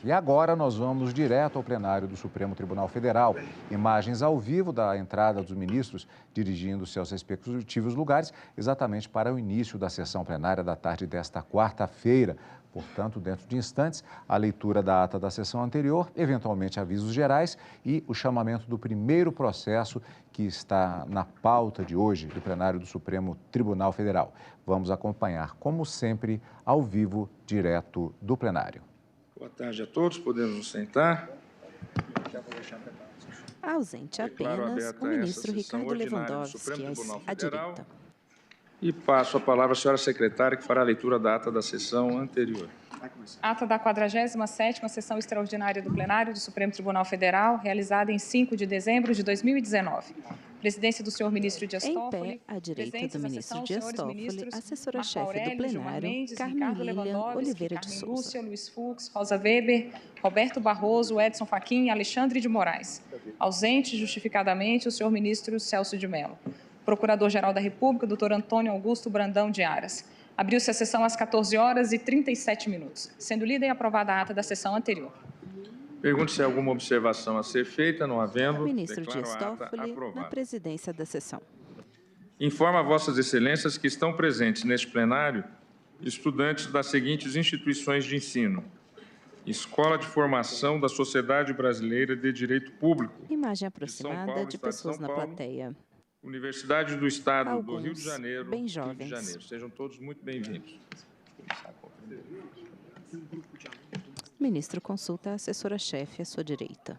E agora nós vamos direto ao plenário do Supremo Tribunal Federal. Imagens ao vivo da entrada dos ministros dirigindo-se aos respectivos lugares, exatamente para o início da sessão plenária da tarde desta quarta-feira. Portanto, dentro de instantes, a leitura da ata da sessão anterior, eventualmente avisos gerais e o chamamento do primeiro processo que está na pauta de hoje do plenário do Supremo Tribunal Federal. Vamos acompanhar, como sempre, ao vivo, direto do plenário. Boa tarde a todos, podemos nos sentar. Ausente apenas o ministro Ricardo Lewandowski, à direita. E passo a palavra à senhora secretária, que fará a leitura da ata da sessão anterior. Ata da 47ª Sessão Extraordinária do Plenário do Supremo Tribunal Federal, realizada em 5 de dezembro de 2019. Presidência do senhor ministro Dias Toffoli. Em pé, à direita do ministro Dias Toffoli, assessora-chefe do plenário, Carmen Lilian Oliveira de Souza. Lúcia, Luiz Fux, Rosa Weber, Roberto Barroso, Edson Fachin e Alexandre de Moraes. Ausente, justificadamente, o senhor ministro Celso de Mello. Procurador-Geral da República, doutor Antônio Augusto Brandão de Aras. Abriu-se a sessão às 14h37, sendo lida e aprovada a ata da sessão anterior. Pergunto se há alguma observação a ser feita, não havendo. Ministro Dias Toffoli, na presidência da sessão. Informa a vossas excelências que estão presentes neste plenário estudantes das seguintes instituições de ensino: Escola de Formação da Sociedade Brasileira de Direito Público. Imagem aproximada de pessoas na plateia. Universidade do Estado do Rio de Janeiro, bem jovens. Sejam todos muito bem-vindos. Ministro consulta a assessora-chefe à sua direita.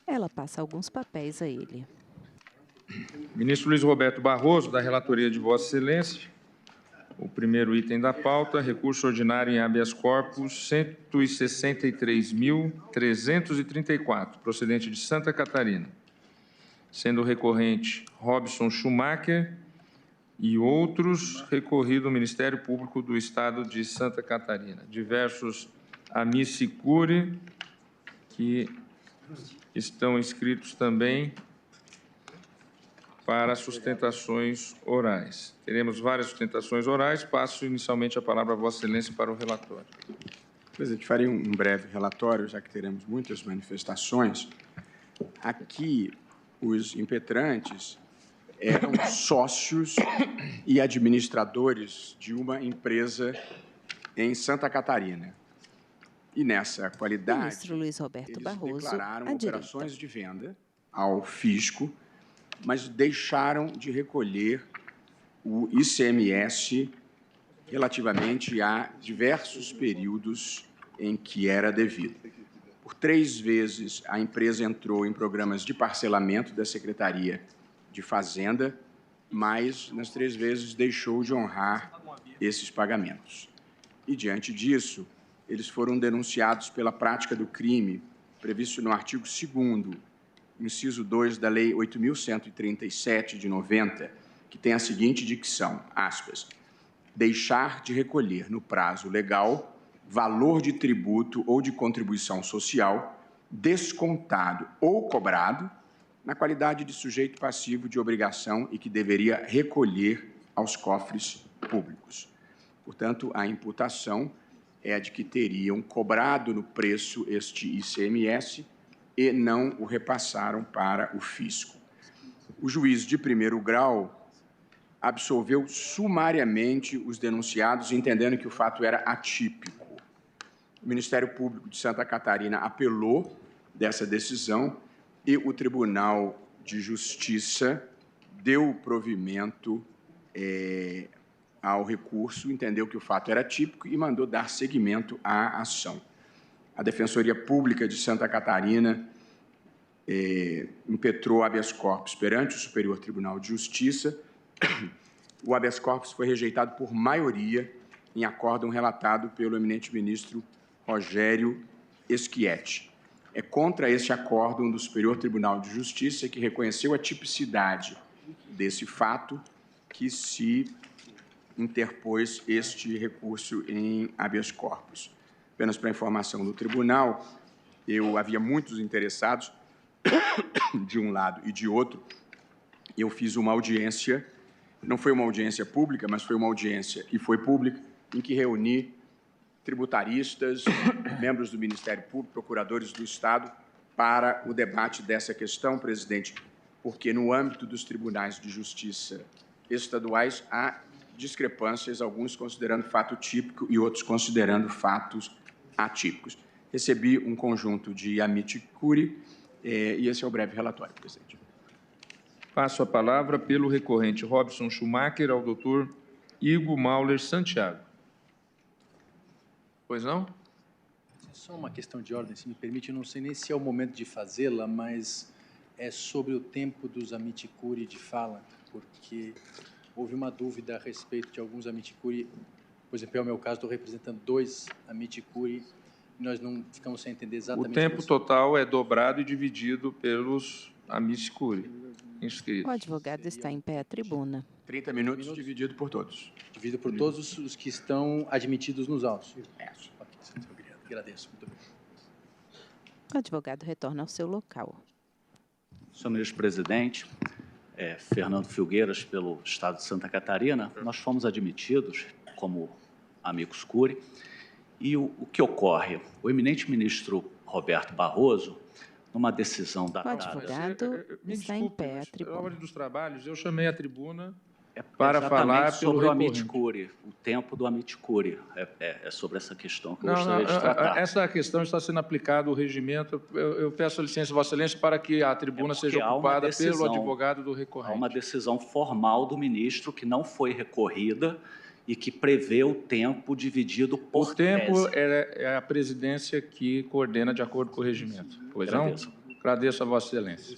Ela passa alguns papéis a ele. Ministro Luiz Roberto Barroso, da relatoria de Vossa Excelência, o primeiro item da pauta, recurso ordinário em habeas corpus 163.334, procedente de Santa Catarina, sendo recorrente Robson Schumacher e outros, recorrido ao Ministério Público do Estado de Santa Catarina. Diversos amici curiae, que estão inscritos também para sustentações orais. Teremos várias sustentações orais. Passo inicialmente a palavra a Vossa Excelência para o relatório. Presidente, farei um breve relatório, já que teremos muitas manifestações. Aqui, os impetrantes eram sócios e administradores de uma empresa em Santa Catarina. E nessa qualidade, Ministro Luiz Roberto Barroso, declararam operações de venda ao fisco, mas deixaram de recolher o ICMS relativamente a diversos períodos em que era devido. Por 3 vezes, a empresa entrou em programas de parcelamento da Secretaria de Fazenda, mas nas 3 vezes deixou de honrar esses pagamentos. E, diante disso, eles foram denunciados pela prática do crime previsto no artigo 2º, inciso 2 da Lei 8.137, de 90, que tem a seguinte dicção, aspas, deixar de recolher no prazo legal valor de tributo ou de contribuição social descontado ou cobrado na qualidade de sujeito passivo de obrigação e que deveria recolher aos cofres públicos. Portanto, a imputação é a de que teriam cobrado no preço este ICMS e não o repassaram para o fisco. O juiz de primeiro grau absolveu sumariamente os denunciados, entendendo que o fato era atípico. O Ministério Público de Santa Catarina apelou dessa decisão e o Tribunal de Justiça deu provimento ao recurso, entendeu que o fato era atípico e mandou dar seguimento à ação. A Defensoria Pública de Santa Catarina impetrou habeas corpus perante o Superior Tribunal de Justiça. O habeas corpus foi rejeitado por maioria em acórdão relatado pelo eminente ministro Rogério Schietti. É contra este acórdão do Superior Tribunal de Justiça, que reconheceu a tipicidade desse fato, que se interpôs este recurso em habeas corpus. Apenas para informação do tribunal, havia muitos interessados, de um lado e de outro. Eu fiz uma audiência Não foi uma audiência pública, mas foi uma audiência, e foi pública, em que reuni tributaristas, membros do Ministério Público, procuradores do Estado, para o debate dessa questão, presidente, porque no âmbito dos tribunais de justiça estaduais há discrepâncias, alguns considerando fato típico e outros considerando fatos atípicos. Recebi um conjunto de amici curiae e esse é o breve relatório, presidente. Passo a palavra pelo recorrente Robson Schumacher ao doutor Igor Mauler Santiago. Pois não? Só uma questão de ordem, se me permite, eu não sei nem se é o momento de fazê-la, mas é sobre o tempo dos amici curiae de fala, porque houve uma dúvida a respeito de alguns amici curiae, por exemplo, é o meu caso, estou representando 2 amici curiae, e nós não ficamos sem entender exatamente... O tempo total é dobrado e dividido pelos amici curiae inscritos. O advogado está em pé à tribuna. 30 minutos dividido por todos. Dividido por todos os que estão admitidos nos autos. Agradeço. Muito obrigado. O advogado retorna ao seu local. Senhor ministro presidente, Fernando Filgueiras, pelo Estado de Santa Catarina, nós fomos admitidos como amicus curiae e o que ocorre? O eminente ministro Roberto Barroso, numa decisão da... O advogado está em pé à tribuna. Na ordem dos trabalhos, eu chamei a tribuna para falar sobre o amici curiae, o tempo do amici curiae. É sobre essa questão que eu gostaria de tratar. Essa questão está sendo aplicada o regimento. Eu peço a licença, Vossa Excelência, para que a tribuna seja ocupada pelo advogado do recorrente. Há uma decisão formal do ministro que não foi recorrida e que prevê o tempo dividido por tempo é a presidência que coordena de acordo com o regimento. Pois não? Agradeço a Vossa Excelência.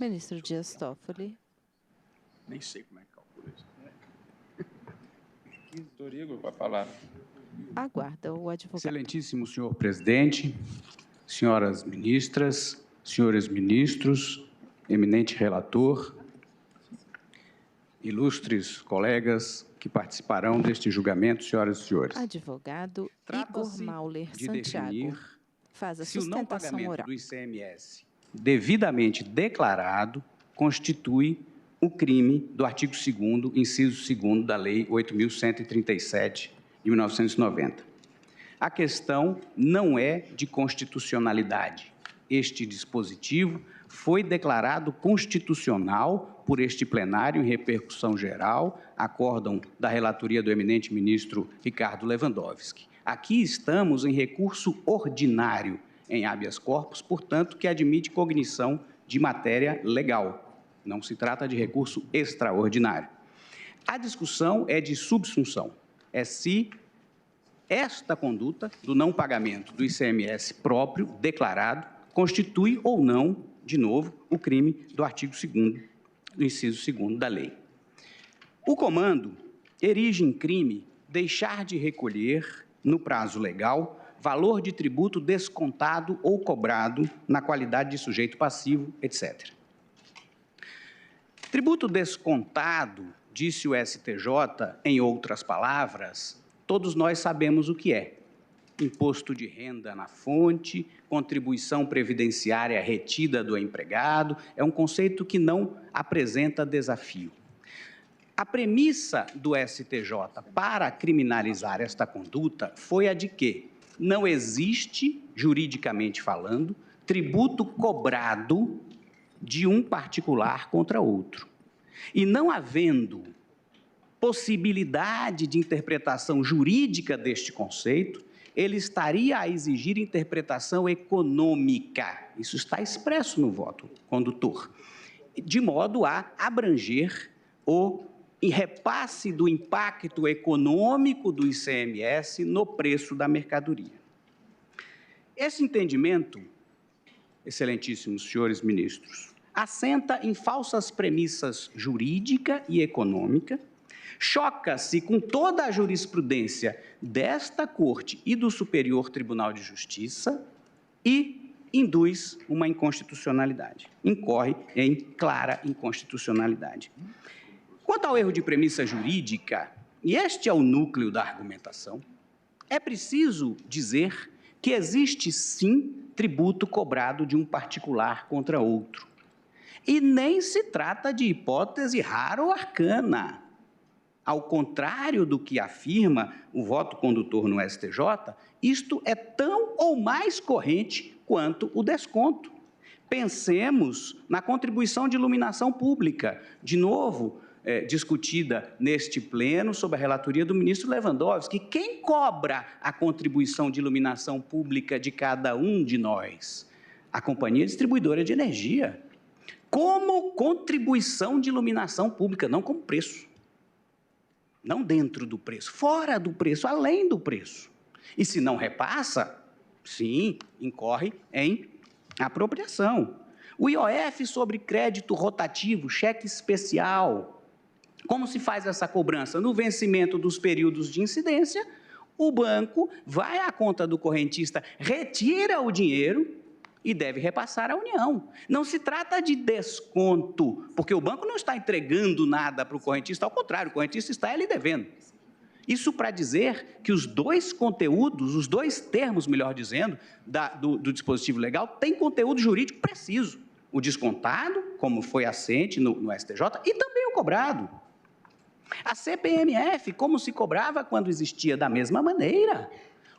Ministro Dias Toffoli. Nem sei como é que calcula isso. Doutor Igor, com a palavra. Aguarda o advogado. Excelentíssimo senhor presidente, senhoras ministras, senhores ministros, eminente relator, ilustres colegas que participarão deste julgamento, senhoras e senhores. Advogado Igor Mauler Santiago faz a sustentação oral. Do ICMS devidamente declarado constitui o crime do artigo 2º, inciso 2º da Lei 8.137, de 1990. A questão não é de constitucionalidade. Este dispositivo foi declarado constitucional por este plenário em repercussão geral, acórdão da relatoria do eminente ministro Ricardo Lewandowski. Aqui estamos em recurso ordinário em habeas corpus, portanto, que admite cognição de matéria legal. Não se trata de recurso extraordinário. A discussão é de subsunção. É se esta conduta do não pagamento do ICMS próprio, declarado, constitui ou não, de novo, o crime do artigo 2º, do inciso 2º da lei. O comando erige em crime deixar de recolher, no prazo legal, valor de tributo descontado ou cobrado na qualidade de sujeito passivo, etc. Tributo descontado, disse o STJ, em outras palavras, todos nós sabemos o que é. Imposto de renda na fonte, contribuição previdenciária retida do empregado, é um conceito que não apresenta desafio. A premissa do STJ para criminalizar esta conduta foi a de que não existe, juridicamente falando, tributo cobrado de um particular contra outro. E não havendo possibilidade de interpretação jurídica deste conceito, ele estaria a exigir interpretação econômica. Isso está expresso no voto condutor, de modo a abranger o repasse do impacto econômico do ICMS no preço da mercadoria. Esse entendimento, excelentíssimos senhores ministros, assenta em falsas premissas jurídica e econômica, choca-se com toda a jurisprudência desta Corte e do Superior Tribunal de Justiça e induz uma inconstitucionalidade, incorre em clara inconstitucionalidade. Quanto ao erro de premissa jurídica, e este é o núcleo da argumentação, é preciso dizer que existe, sim, tributo cobrado de um particular contra outro. E nem se trata de hipótese rara ou arcana. Ao contrário do que afirma o voto condutor no STJ, isto é tão ou mais corrente quanto o desconto. Pensemos na contribuição de iluminação pública, de novo, discutida neste pleno, sob a relatoria do ministro Lewandowski. Quem cobra a contribuição de iluminação pública de cada um de nós? A Companhia Distribuidora de Energia. Como contribuição de iluminação pública, não como preço. Não dentro do preço, fora do preço, além do preço. E se não repassa, sim, incorre em apropriação. O IOF sobre crédito rotativo, cheque especial. Como se faz essa cobrança? No vencimento dos períodos de incidência, o banco vai à conta do correntista, retira o dinheiro e deve repassar à União. Não se trata de desconto, porque o banco não está entregando nada para o correntista, ao contrário, o correntista está lhe devendo. Isso para dizer que os dois conteúdos, os dois termos, melhor dizendo, do dispositivo legal, têm conteúdo jurídico preciso. O descontado, como foi assente no STJ, e também o cobrado. A CPMF, como se cobrava quando existia da mesma maneira.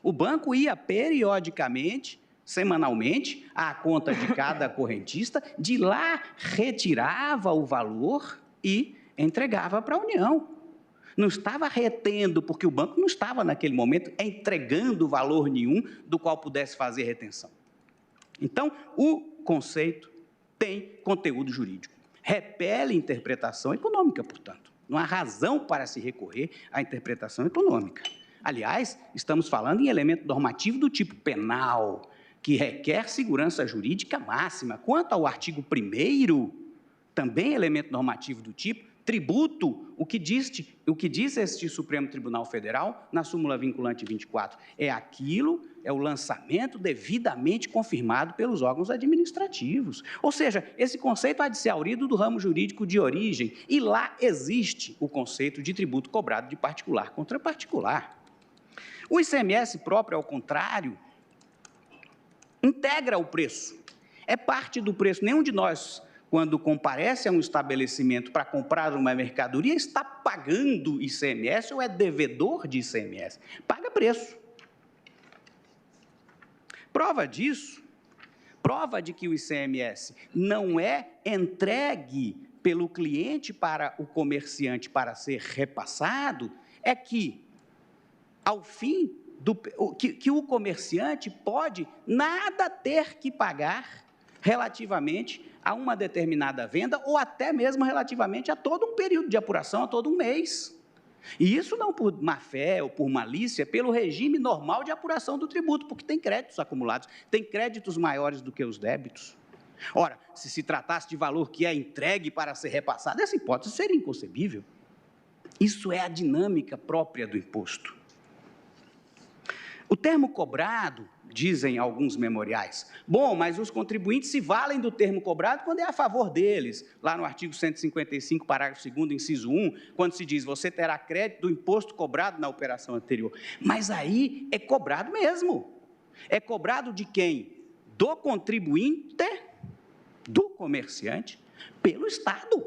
O banco ia periodicamente, semanalmente, à conta de cada correntista, de lá retirava o valor e entregava para a União. Não estava retendo, porque o banco não estava, naquele momento, entregando valor nenhum do qual pudesse fazer retenção. Então, o conceito tem conteúdo jurídico. Repele interpretação econômica, portanto. Não há razão para se recorrer à interpretação econômica. Aliás, estamos falando em elemento normativo do tipo penal, que requer segurança jurídica máxima. Quanto ao artigo 1º, também elemento normativo do tipo tributo, o que diz este Supremo Tribunal Federal na súmula vinculante 24? É o lançamento devidamente confirmado pelos órgãos administrativos. Ou seja, esse conceito há de ser aurido do ramo jurídico de origem, e lá existe o conceito de tributo cobrado de particular contra particular. O ICMS próprio, ao contrário, integra o preço, é parte do preço. Nenhum de nós, quando comparece a um estabelecimento para comprar uma mercadoria, está pagando ICMS ou é devedor de ICMS. Paga preço. Prova disso, prova de que o ICMS não é entregue pelo cliente para o comerciante para ser repassado, é que, ao fim, que o comerciante pode nada ter que pagar relativamente a uma determinada venda ou até mesmo relativamente a todo um período de apuração, a todo um mês. E isso não por má-fé ou por malícia, pelo regime normal de apuração do tributo, porque tem créditos acumulados, tem créditos maiores do que os débitos. Ora, se tratasse de valor que é entregue para ser repassado, essa hipótese seria inconcebível. Isso é a dinâmica própria do imposto. O termo cobrado, dizem alguns memoriais, bom, mas os contribuintes se valem do termo cobrado quando é a favor deles. Lá no artigo 155, parágrafo 2º, inciso 1, quando se diz, você terá crédito do imposto cobrado na operação anterior. Mas aí é cobrado mesmo. É cobrado de quem? Do contribuinte, do comerciante, pelo Estado.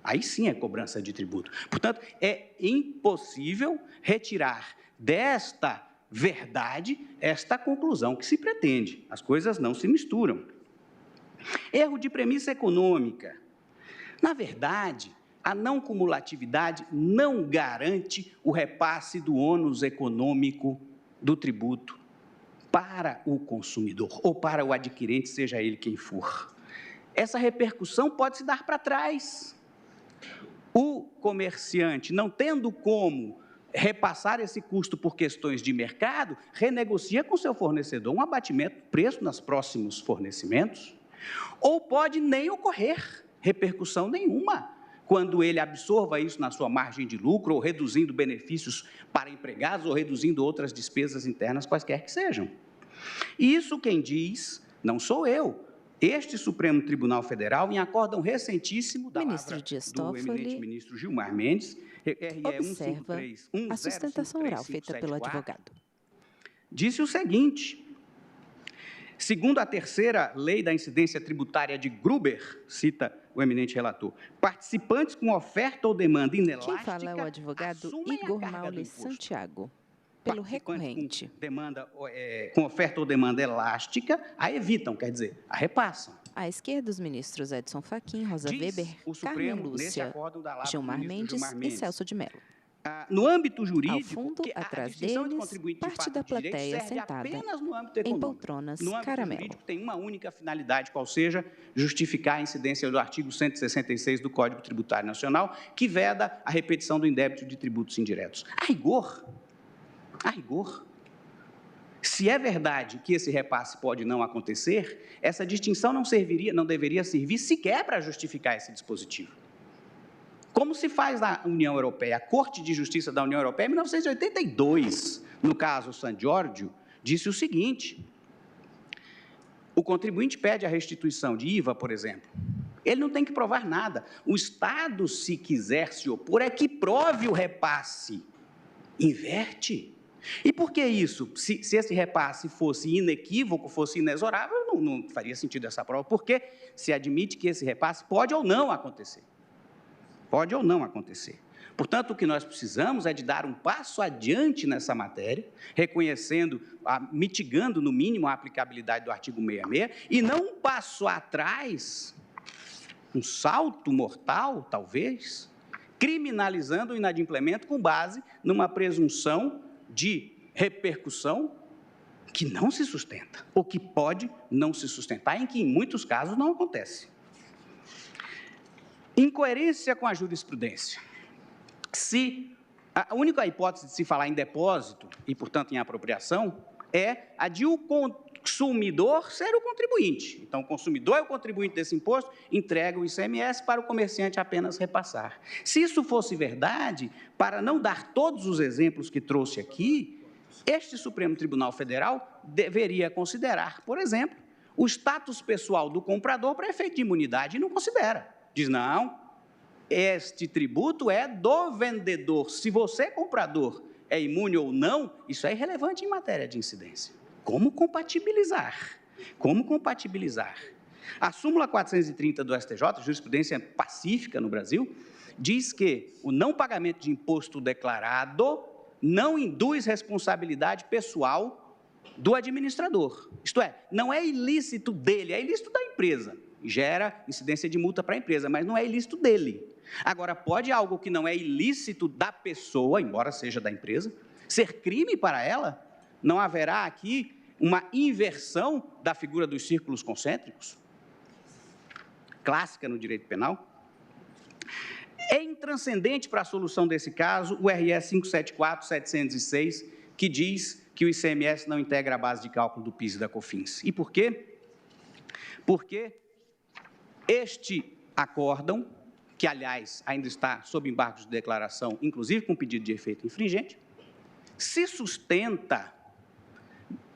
Aí sim é cobrança de tributo. Portanto, é impossível retirar desta verdade esta conclusão que se pretende. As coisas não se misturam. Erro de premissa econômica. Na verdade, a não cumulatividade não garante o repasse do ônus econômico do tributo para o consumidor ou para o adquirente, seja ele quem for. Essa repercussão pode se dar para trás. O comerciante, não tendo como repassar esse custo por questões de mercado, renegocia com seu fornecedor um abatimento do preço nos próximos fornecimentos, ou pode nem ocorrer repercussão nenhuma, quando ele absorva isso na sua margem de lucro, ou reduzindo benefícios para empregados, ou reduzindo outras despesas internas, quaisquer que sejam. Isso quem diz, não sou eu, este Supremo Tribunal Federal, em acórdão recentíssimo da palavra do eminente ministro Gilmar Mendes, observa a sustentação oral feita pelo advogado. Disse o seguinte, segundo a terceira lei da incidência tributária de Gruber, cita o eminente relator. Participantes com oferta ou demanda inelástica... Quem fala é o advogado Igor Maule Santiago, pelo recorrente. Com oferta ou demanda elástica, a evitam, quer dizer, a repassam. À esquerda, os ministros Edson Fachin, Rosa Weber, Carmen Lúcia, Gilmar Mendes e Celso de Mello. No âmbito jurídico, ao fundo, atrás deles, parte da plateia sentada em poltronas caramelo. Jurídico tem uma única finalidade, qual seja justificar a incidência do artigo 166 do Código Tributário Nacional, que veda a repetição do indébito de tributos indiretos. A rigor, se é verdade que esse repasse pode não acontecer, essa distinção não deveria servir sequer para justificar esse dispositivo. Como se faz na União Europeia? A Corte de Justiça da União Europeia, em 1982, no caso San Giorgio, disse o seguinte: o contribuinte pede a restituição de IVA, por exemplo. Ele não tem que provar nada. O Estado, se quiser se opor, é que prove o repasse. Inverte. E por que isso? Se esse repasse fosse inequívoco, fosse inexorável, não faria sentido essa prova, porque se admite que esse repasse pode ou não acontecer. Pode ou não acontecer. Portanto, o que nós precisamos é de dar um passo adiante nessa matéria, reconhecendo, mitigando, no mínimo, a aplicabilidade do artigo 66, e não um passo atrás, um salto mortal, talvez, criminalizando o inadimplemento com base numa presunção de repercussão que não se sustenta, ou que pode não se sustentar, em que, em muitos casos, não acontece. Incoerência com a jurisprudência. A única hipótese de se falar em depósito e, portanto, em apropriação é a de o consumidor ser o contribuinte. Então, o consumidor é o contribuinte desse imposto, entrega o ICMS para o comerciante apenas repassar. Se isso fosse verdade, para não dar todos os exemplos que trouxe aqui, este Supremo Tribunal Federal deveria considerar, por exemplo, o status pessoal do comprador para efeito de imunidade e não considera. Diz, não, este tributo é do vendedor. Se você, comprador, é imune ou não, isso é irrelevante em matéria de incidência. Como compatibilizar? Como compatibilizar? A súmula 430 do STJ, jurisprudência pacífica no Brasil, diz que o não pagamento de imposto declarado não induz responsabilidade pessoal do administrador. Isto é, não é ilícito dele, é ilícito da empresa. Gera incidência de multa para a empresa, mas não é ilícito dele. Agora, pode algo que não é ilícito da pessoa, embora seja da empresa, ser crime para ela? Não haverá aqui uma inversão da figura dos círculos concêntricos? Clássica no direito penal. É intranscendente para a solução desse caso o RS 574/706, que diz que o ICMS não integra a base de cálculo do PIS e da COFINS. E por quê? Porque este acórdão, que, aliás, ainda está sob embargo de declaração, inclusive com pedido de efeito infringente, se sustenta,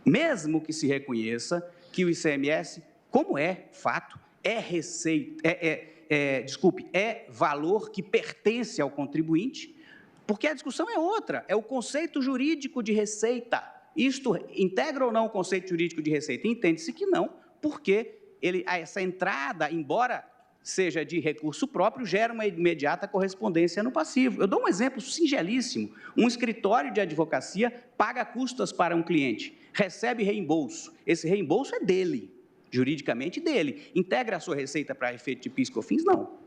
mesmo que se reconheça que o ICMS, como é fato, é receita, é valor que pertence ao contribuinte, porque a discussão é outra, é o conceito jurídico de receita. Isto integra ou não o conceito jurídico de receita? Entende-se que não, porque essa entrada, embora seja de recurso próprio, gera uma imediata correspondência no passivo. Eu dou um exemplo singelíssimo. Um escritório de advocacia paga custas para um cliente, recebe reembolso. Esse reembolso é dele, juridicamente dele. Integra a sua receita para efeito de PIS e COFINS? Não.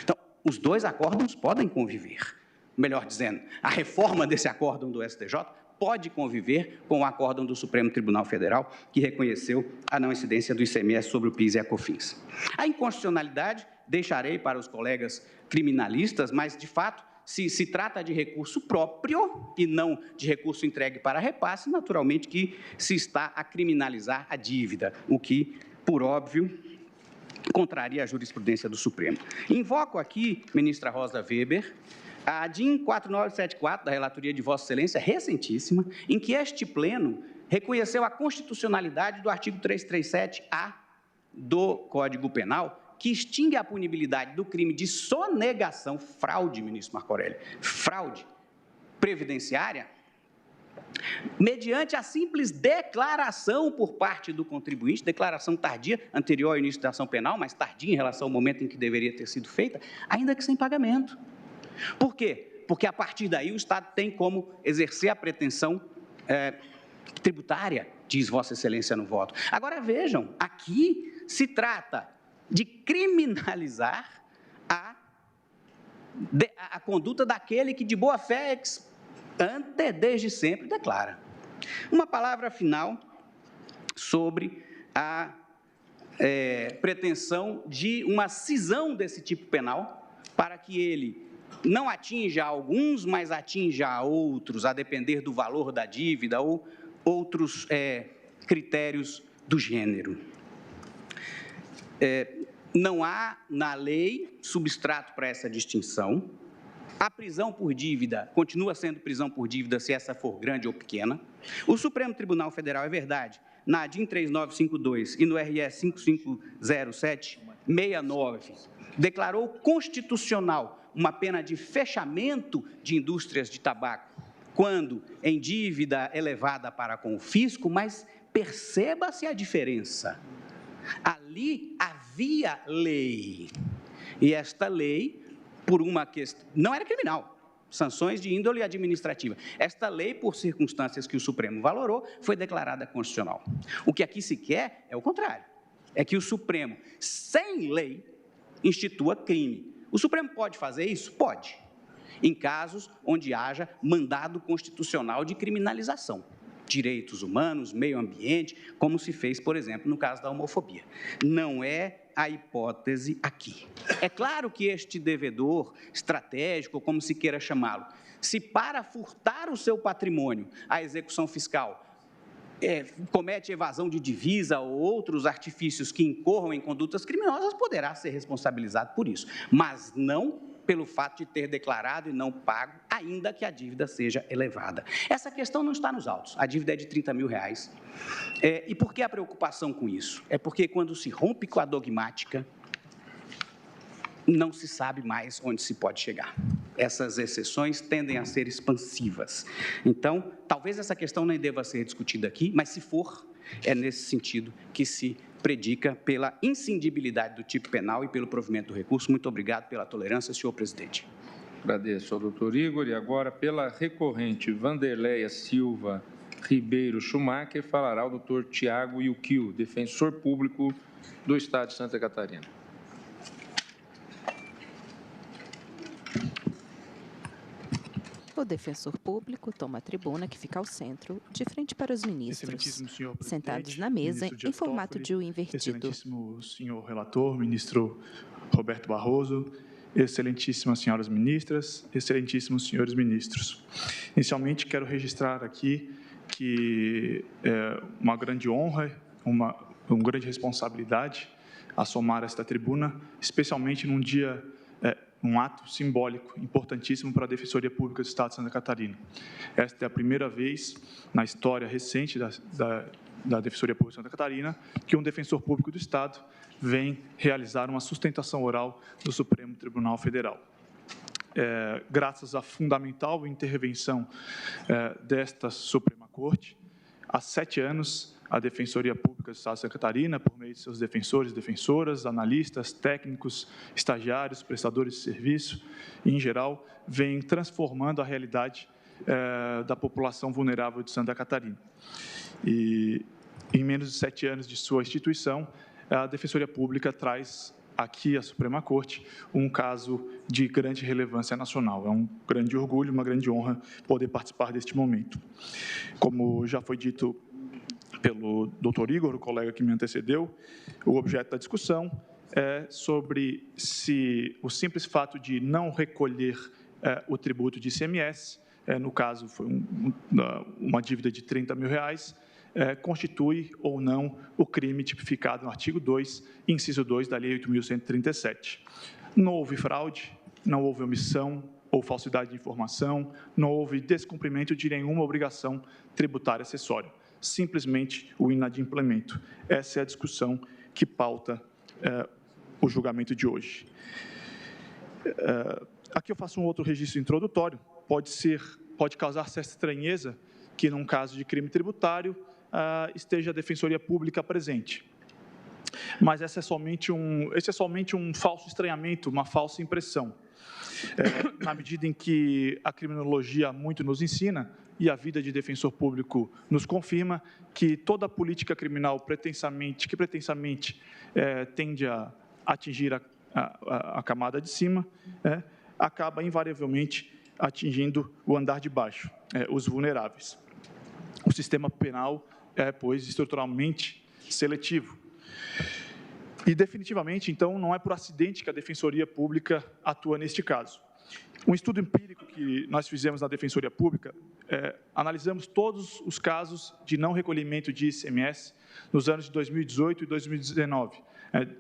Então, os dois acórdãos podem conviver. Melhor dizendo, a reforma desse acórdão do STJ pode conviver com o acórdão do Supremo Tribunal Federal, que reconheceu a não incidência do ICMS sobre o PIS e a COFINS. A inconstitucionalidade deixarei para os colegas criminalistas, mas, de fato, se trata de recurso próprio e não de recurso entregue para repasse, naturalmente que se está a criminalizar a dívida, o que, por óbvio, contraria a jurisprudência do Supremo. Invoco aqui, ministra Rosa Weber, a DIN 4974, da relatoria de Vossa Excelência, recentíssima, em que este pleno reconheceu a constitucionalidade do artigo 337-A do Código Penal, que extingue a punibilidade do crime de sonegação, fraude, ministro Marco Aurélio, fraude previdenciária, mediante a simples declaração por parte do contribuinte, declaração tardia, anterior ao início da ação penal, mas tardia em relação ao momento em que deveria ter sido feita, ainda que sem pagamento. Por quê? Porque, a partir daí, o Estado tem como exercer a pretensão tributária, diz Vossa Excelência no voto. Agora, vejam, aqui se trata de criminalizar a conduta daquele que, de boa fé, desde sempre, declara. Uma palavra final sobre a pretensão de uma cisão desse tipo penal para que ele não atinja alguns, mas atinja outros, a depender do valor da dívida ou outros critérios do gênero. Não há na lei substrato para essa distinção. A prisão por dívida continua sendo prisão por dívida se essa for grande ou pequena. O Supremo Tribunal Federal, é verdade, na ADIM 3952 e no RS 550769, declarou constitucional uma pena de fechamento de indústrias de tabaco, quando em dívida elevada para com o fisco, mas perceba-se a diferença. Ali havia lei, e esta lei, por uma questão, não era criminal, sanções de índole administrativa. Esta lei, por circunstâncias que o Supremo valorou, foi declarada constitucional. O que aqui se quer é o contrário, é que o Supremo, sem lei, institua crime. O Supremo pode fazer isso? Pode, em casos onde haja mandado constitucional de criminalização. Direitos humanos, meio ambiente, como se fez, por exemplo, no caso da homofobia. Não é a hipótese aqui. É claro que este devedor estratégico, como se queira chamá-lo, se para furtar o seu patrimônio, a execução fiscal comete evasão de divisa ou outros artifícios que incorram em condutas criminosas, poderá ser responsabilizado por isso, mas não pelo fato de ter declarado e não pago, ainda que a dívida seja elevada. Essa questão não está nos autos, a dívida é de R$30 mil. E por que a preocupação com isso? É porque quando se rompe com a dogmática, não se sabe mais onde se pode chegar. Essas exceções tendem a ser expansivas. Então, talvez essa questão nem deva ser discutida aqui, mas se for, é nesse sentido que se predica pela inscindibilidade do tipo penal e pelo provimento do recurso. Muito obrigado pela tolerância, senhor presidente. Agradeço ao doutor Igor. E agora, pela recorrente Vanderleia Silva Ribeiro Schumacher, falará o doutor Tiago Yukio, defensor público do Estado de Santa Catarina. O defensor público toma a tribuna que fica ao centro, de frente para os ministros, sentados na mesa em formato de U invertido. Excelentíssimo senhor relator, ministro Roberto Barroso, excelentíssimas senhoras ministras, excelentíssimos senhores ministros. Inicialmente, quero registrar aqui que é uma grande honra, uma grande responsabilidade assomar esta tribuna, especialmente num dia um ato simbólico importantíssimo para a Defensoria Pública do Estado de Santa Catarina. Esta é a primeira vez na história recente da Defensoria Pública de Santa Catarina que um defensor público do Estado vem realizar uma sustentação oral do Supremo Tribunal Federal. Graças à fundamental intervenção desta Suprema Corte, há 7 anos, a Defensoria Pública do Estado de Santa Catarina, por meio de seus defensores e defensoras, analistas, técnicos, estagiários, prestadores de serviço, em geral, vem transformando a realidade da população vulnerável de Santa Catarina. E, em menos de 7 anos de sua instituição, a Defensoria Pública traz aqui à Suprema Corte um caso de grande relevância nacional. É um grande orgulho, uma grande honra poder participar deste momento. Como já foi dito pelo doutor Igor, o colega que me antecedeu, o objeto da discussão é sobre se o simples fato de não recolher o tributo de ICMS, no caso foi uma dívida de R$30 mil, constitui ou não o crime tipificado no artigo 2, inciso 2 da Lei 8.137. Não houve fraude, não houve omissão ou falsidade de informação, não houve descumprimento de nenhuma obrigação tributária acessória. Simplesmente o inadimplemento. Essa é a discussão que pauta o julgamento de hoje. Aqui eu faço um outro registro introdutório. Pode causar certa estranheza que, num caso de crime tributário, esteja a Defensoria Pública presente. Mas esse é somente um falso estranhamento, uma falsa impressão. Na medida em que a criminologia muito nos ensina, e a vida de defensor público nos confirma, que toda política criminal que pretensamente tende a atingir a camada de cima, acaba invariavelmente atingindo o andar de baixo, os vulneráveis. O sistema penal é, pois, estruturalmente seletivo. E, definitivamente, então, não é por acidente que a Defensoria Pública atua neste caso. Um estudo empírico que nós fizemos na Defensoria Pública, analisamos todos os casos de não recolhimento de ICMS nos anos de 2018 e 2019,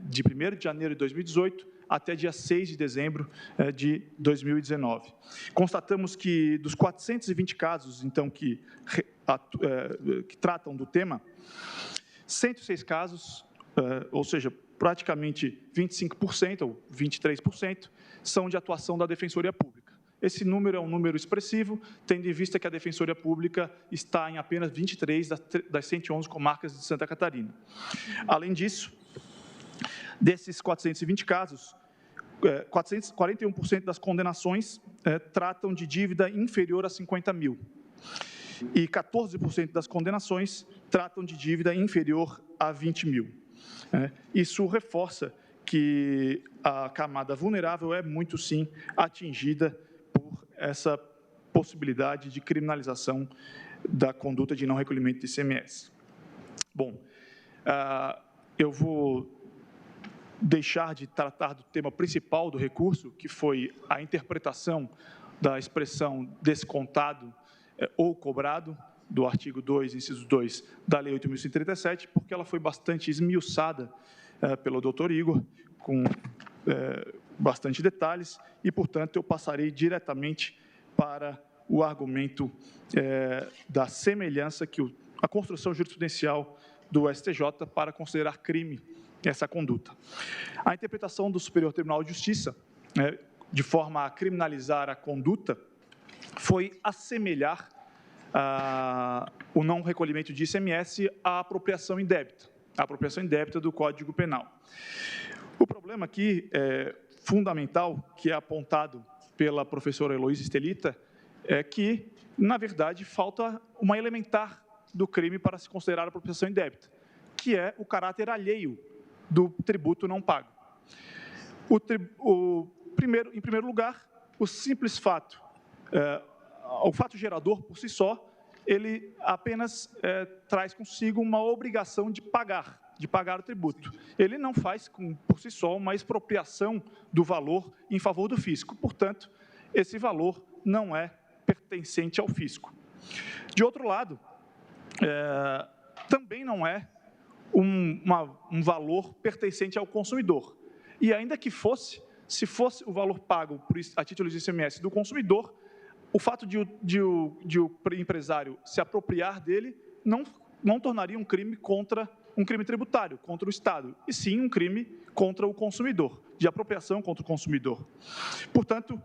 de 1º de janeiro de 2018 até dia 6 de dezembro de 2019. Constatamos que, dos 420 casos, então, que tratam do tema, 106 casos, ou seja, praticamente 25% ou 23%, são de atuação da Defensoria Pública. Esse número é um número expressivo, tendo em vista que a Defensoria Pública está em apenas 23 das 111 comarcas de Santa Catarina. Além disso, desses 420 casos, 41% das condenações tratam de dívida inferior a 50 mil. E 14% das condenações tratam de dívida inferior a 20 mil. Isso reforça que a camada vulnerável é muito, sim, atingida por essa possibilidade de criminalização da conduta de não recolhimento de ICMS. Bom, eu vou deixar de tratar do tema principal do recurso, que foi a interpretação da expressão descontado ou cobrado, do artigo 2, inciso 2, da Lei 8.137, porque ela foi bastante esmiuçada pelo doutor Igor, com bastante detalhes, e, portanto, eu passarei diretamente para o argumento da semelhança que a construção jurisprudencial do STJ para considerar crime essa conduta. A interpretação do Superior Tribunal de Justiça, de forma a criminalizar a conduta, foi assemelhar o não recolhimento de ICMS à apropriação indébita do Código Penal. O problema aqui fundamental, que é apontado pela professora Heloísa Estelita, é que, na verdade, falta uma elementar do crime para se considerar apropriação indébita, que é o caráter alheio do tributo não pago. Em primeiro lugar, o simples fato, o fato gerador por si só, ele apenas traz consigo uma obrigação de pagar o tributo. Ele não faz, por si só, uma expropriação do valor em favor do fisco. Portanto, esse valor não é pertencente ao fisco. De outro lado, também não é um valor pertencente ao consumidor. E ainda que fosse, se fosse o valor pago a título de ICMS do consumidor, o fato de o empresário se apropriar dele não tornaria um crime tributário contra o Estado, e sim um crime contra o consumidor, de apropriação contra o consumidor. Portanto,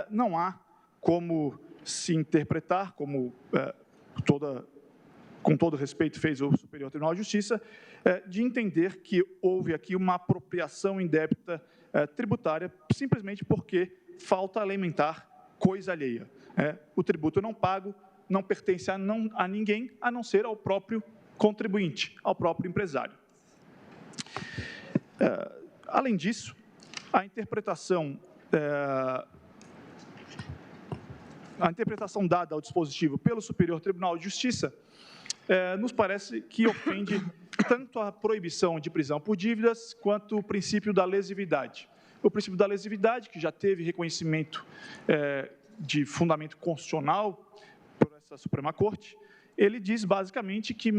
não há como se interpretar, como com todo respeito fez o Superior Tribunal de Justiça, de entender que houve aqui uma apropriação indébita tributária, simplesmente porque falta alimentar coisa alheia. O tributo não pago não pertence a ninguém, a não ser ao próprio contribuinte, ao próprio empresário. Além disso, a interpretação dada ao dispositivo pelo Superior Tribunal de Justiça nos parece que ofende tanto a proibição de prisão por dívidas quanto o princípio da lesividade. O princípio da lesividade, que já teve reconhecimento de fundamento constitucional por essa Suprema Corte, ele diz basicamente que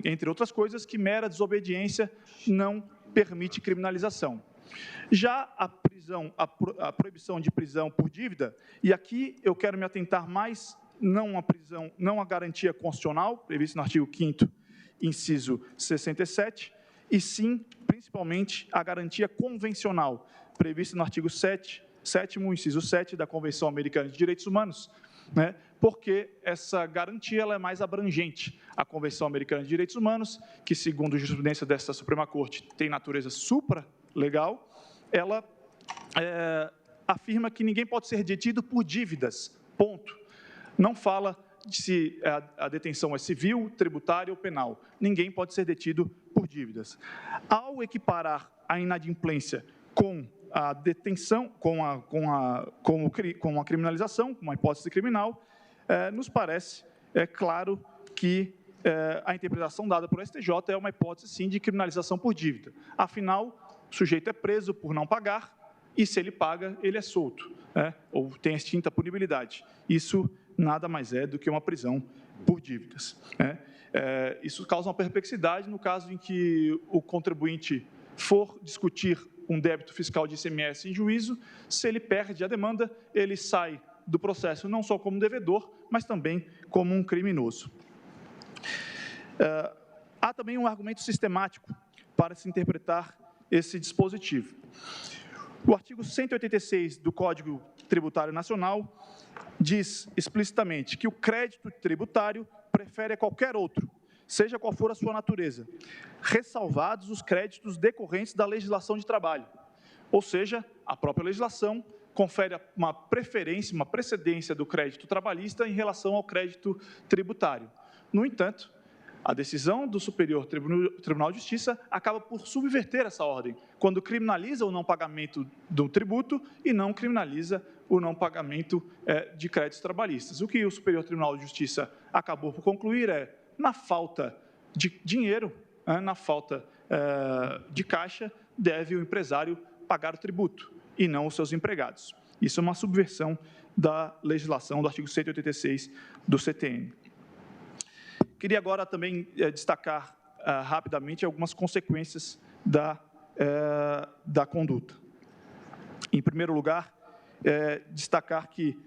entre outras coisas, que mera desobediência não permite criminalização. Já a proibição de prisão por dívida, e aqui eu quero me atentar mais não a garantia constitucional, prevista no artigo 5º, inciso 67, e sim, principalmente, a garantia convencional, prevista no artigo 7º, inciso 7 da Convenção Americana de Direitos Humanos, né, porque essa garantia ela é mais abrangente. A Convenção Americana de Direitos Humanos, que, segundo a jurisprudência desta Suprema Corte, tem natureza supralegal, ela afirma que ninguém pode ser detido por dívidas, ponto. Não fala se a detenção é civil, tributária ou penal. Ninguém pode ser detido por dívidas. Ao equiparar a inadimplência com a detenção, com a criminalização, com uma hipótese criminal, nos parece claro que a interpretação dada por STJ é uma hipótese, sim, de criminalização por dívida. Afinal, o sujeito é preso por não pagar e, se ele paga, ele é solto, ou tem extinta a punibilidade. Isso nada mais é do que uma prisão por dívidas. Isso causa uma perplexidade no caso em que o contribuinte for discutir um débito fiscal de ICMS em juízo. Se ele perde a demanda, ele sai do processo não só como devedor, mas também como um criminoso. Há também um argumento sistemático para se interpretar esse dispositivo. O artigo 186 do Código Tributário Nacional diz explicitamente que o crédito tributário prefere a qualquer outro, seja qual for a sua natureza, ressalvados os créditos decorrentes da legislação de trabalho. Ou seja, a própria legislação confere uma preferência, uma precedência do crédito trabalhista em relação ao crédito tributário. No entanto, a decisão do Superior Tribunal de Justiça acaba por subverter essa ordem, quando criminaliza o não pagamento do tributo e não criminaliza o não pagamento de créditos trabalhistas. O que o Superior Tribunal de Justiça acabou por concluir é, na falta de dinheiro, na falta de caixa, deve o empresário pagar o tributo e não os seus empregados. Isso é uma subversão da legislação do artigo 186 do CTN. Queria agora também destacar rapidamente algumas consequências da conduta. Em primeiro lugar, destacar que,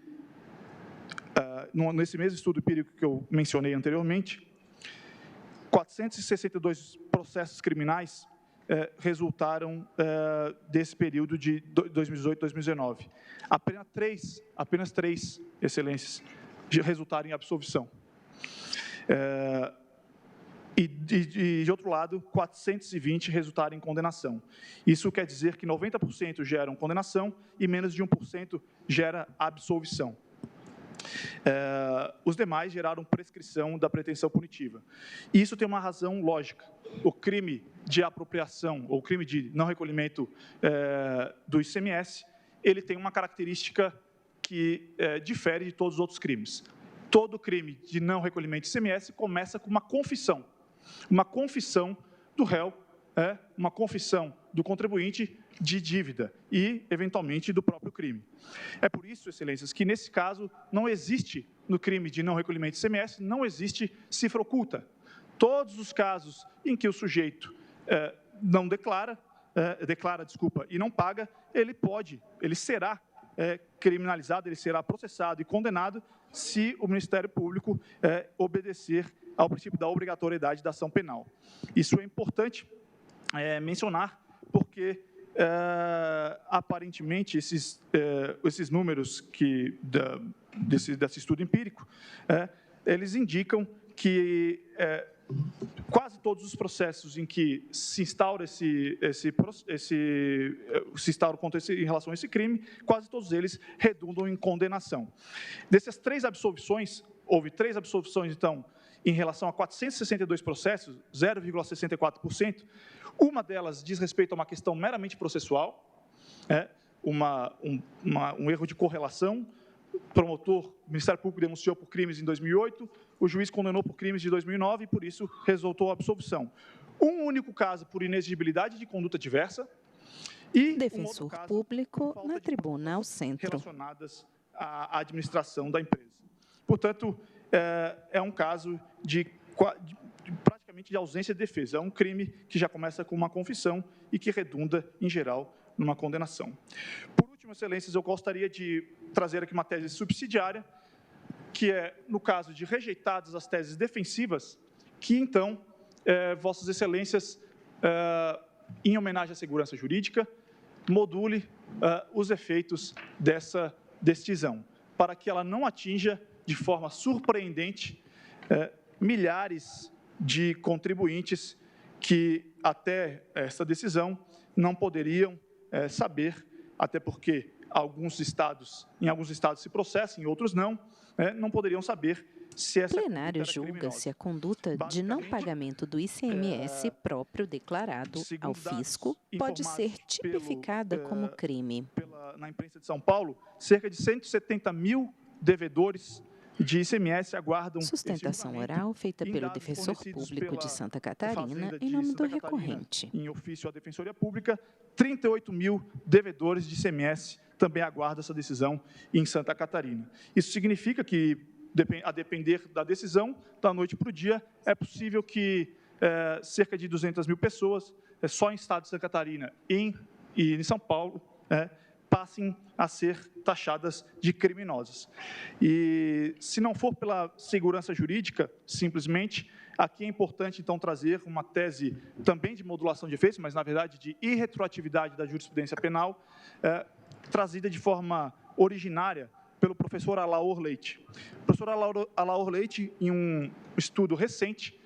nesse mesmo estudo empírico que eu mencionei anteriormente, 462 processos criminais resultaram desse período de 2018 a 2019. Apenas três, excelências, resultaram em absolvição. E, de outro lado, 420 resultaram em condenação. Isso quer dizer que 90% geram condenação e menos de 1% gera absolvição. Os demais geraram prescrição da pretensão punitiva. E isso tem uma razão lógica. O crime de apropriação, ou crime de não recolhimento do ICMS, ele tem uma característica que difere de todos os outros crimes. Todo crime de não recolhimento de ICMS começa com uma confissão do réu, uma confissão do contribuinte de dívida e, eventualmente, do próprio crime. É por isso, excelências, que nesse caso não existe, no crime de não recolhimento de ICMS, não existe cifra oculta. Todos os casos em que o sujeito não declara e não paga, ele será criminalizado, ele será processado e condenado se o Ministério Público obedecer ao princípio da obrigatoriedade da ação penal. Isso é importante mencionar, porque, aparentemente, esses números desse estudo empírico, eles indicam que quase todos os processos em que se instaura em relação a esse crime, quase todos eles redundam em condenação. Dessas três absolvições, houve 3 absolvições, então, em relação a 462 processos, 0,64%. Uma delas diz respeito a uma questão meramente processual, um erro de correlação. O promotor, o Ministério Público denunciou por crimes em 2008, o juiz condenou por crimes de 2009 e, por isso, resultou a absolvição. Um único caso por inexigibilidade de conduta diversa e defensor público na tribuna ao centro, relacionadas à administração da empresa. Portanto, é um caso praticamente de ausência de defesa. É um crime que já começa com uma confissão e que redunda, em geral, numa condenação. Por último, excelências, eu gostaria de trazer aqui uma tese subsidiária, que é, no caso de rejeitadas as teses defensivas, que, então, vossas excelências, em homenagem à segurança jurídica, module os efeitos dessa decisão, para que ela não atinja de forma surpreendente, milhares de contribuintes que, até essa decisão, não poderiam saber, até porque em alguns estados se processa, em outros não poderiam saber se essa O plenário julga se a conduta de não pagamento do ICMS próprio declarado ao fisco pode ser tipificada como crime. Na imprensa de São Paulo, cerca de 170 mil devedores de ICMS aguardam Sustentação oral feita pelo defensor público de Santa Catarina em nome do recorrente. Em ofício à Defensoria Pública, 38 mil devedores de ICMS também aguardam essa decisão em Santa Catarina. Isso significa que, a depender da decisão, da noite para o dia, é possível que cerca de 200 mil pessoas, só em estado de Santa Catarina e em São Paulo, passem a ser taxadas de criminosas. E, se não for pela segurança jurídica, simplesmente, aqui é importante, então, trazer uma tese também de modulação de efeitos, mas, na verdade, de irretroatividade da jurisprudência penal, trazida de forma originária pelo professor Alaor Leite. O professor Alaor Leite, em um estudo recente,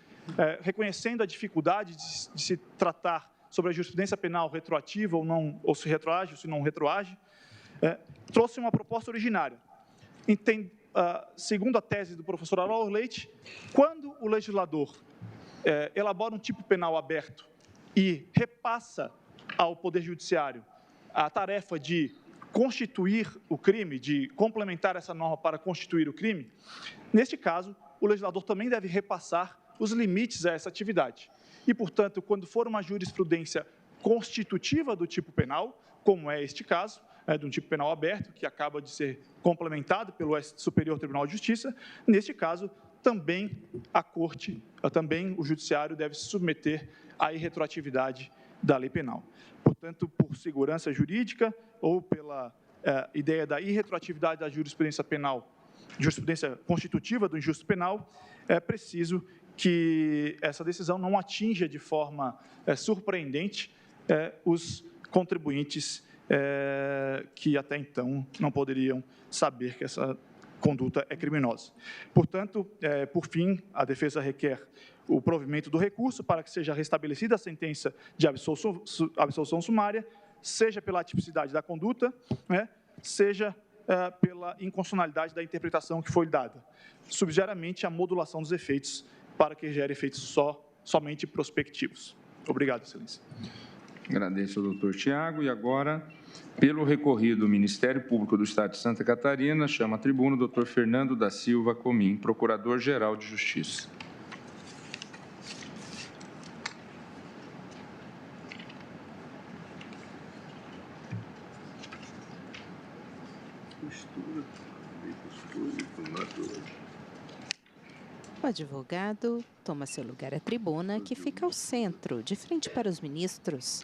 reconhecendo a dificuldade de se tratar sobre a jurisprudência penal retroativa ou não, ou se retroage ou se não retroage, trouxe uma proposta originária. Segundo a tese do professor Alaor Leite, quando o legislador elabora um tipo penal aberto e repassa ao Poder Judiciário a tarefa de constituir o crime, de complementar essa norma para constituir o crime, neste caso, o legislador também deve repassar os limites a essa atividade. E, portanto, quando for uma jurisprudência constitutiva do tipo penal, como é este caso, de um tipo penal aberto, que acaba de ser complementado pelo Superior Tribunal de Justiça, neste caso, também a Corte, também o Judiciário deve se submeter à irretroatividade da lei penal. Portanto, por segurança jurídica ou pela ideia da irretroatividade da jurisprudência penal, jurisprudência constitutiva do injusto penal, é preciso que essa decisão não atinja de forma surpreendente os contribuintes que até então não poderiam saber que essa conduta é criminosa. Portanto, por fim, a defesa requer o provimento do recurso para que seja restabelecida a sentença de absolução sumária, seja pela atipicidade da conduta, seja pela inconstitucionalidade da interpretação que foi dada, subsidiariamente a modulação dos efeitos para que gere efeitos somente prospectivos. Obrigado, Excelência. Agradeço ao doutor Tiago. E agora, pelo recorrido, o Ministério Público do Estado de Santa Catarina chama à tribuna o doutor Fernando da Silva Comim, Procurador-Geral de Justiça. O advogado toma seu lugar à tribuna, que fica ao centro, de frente para os ministros,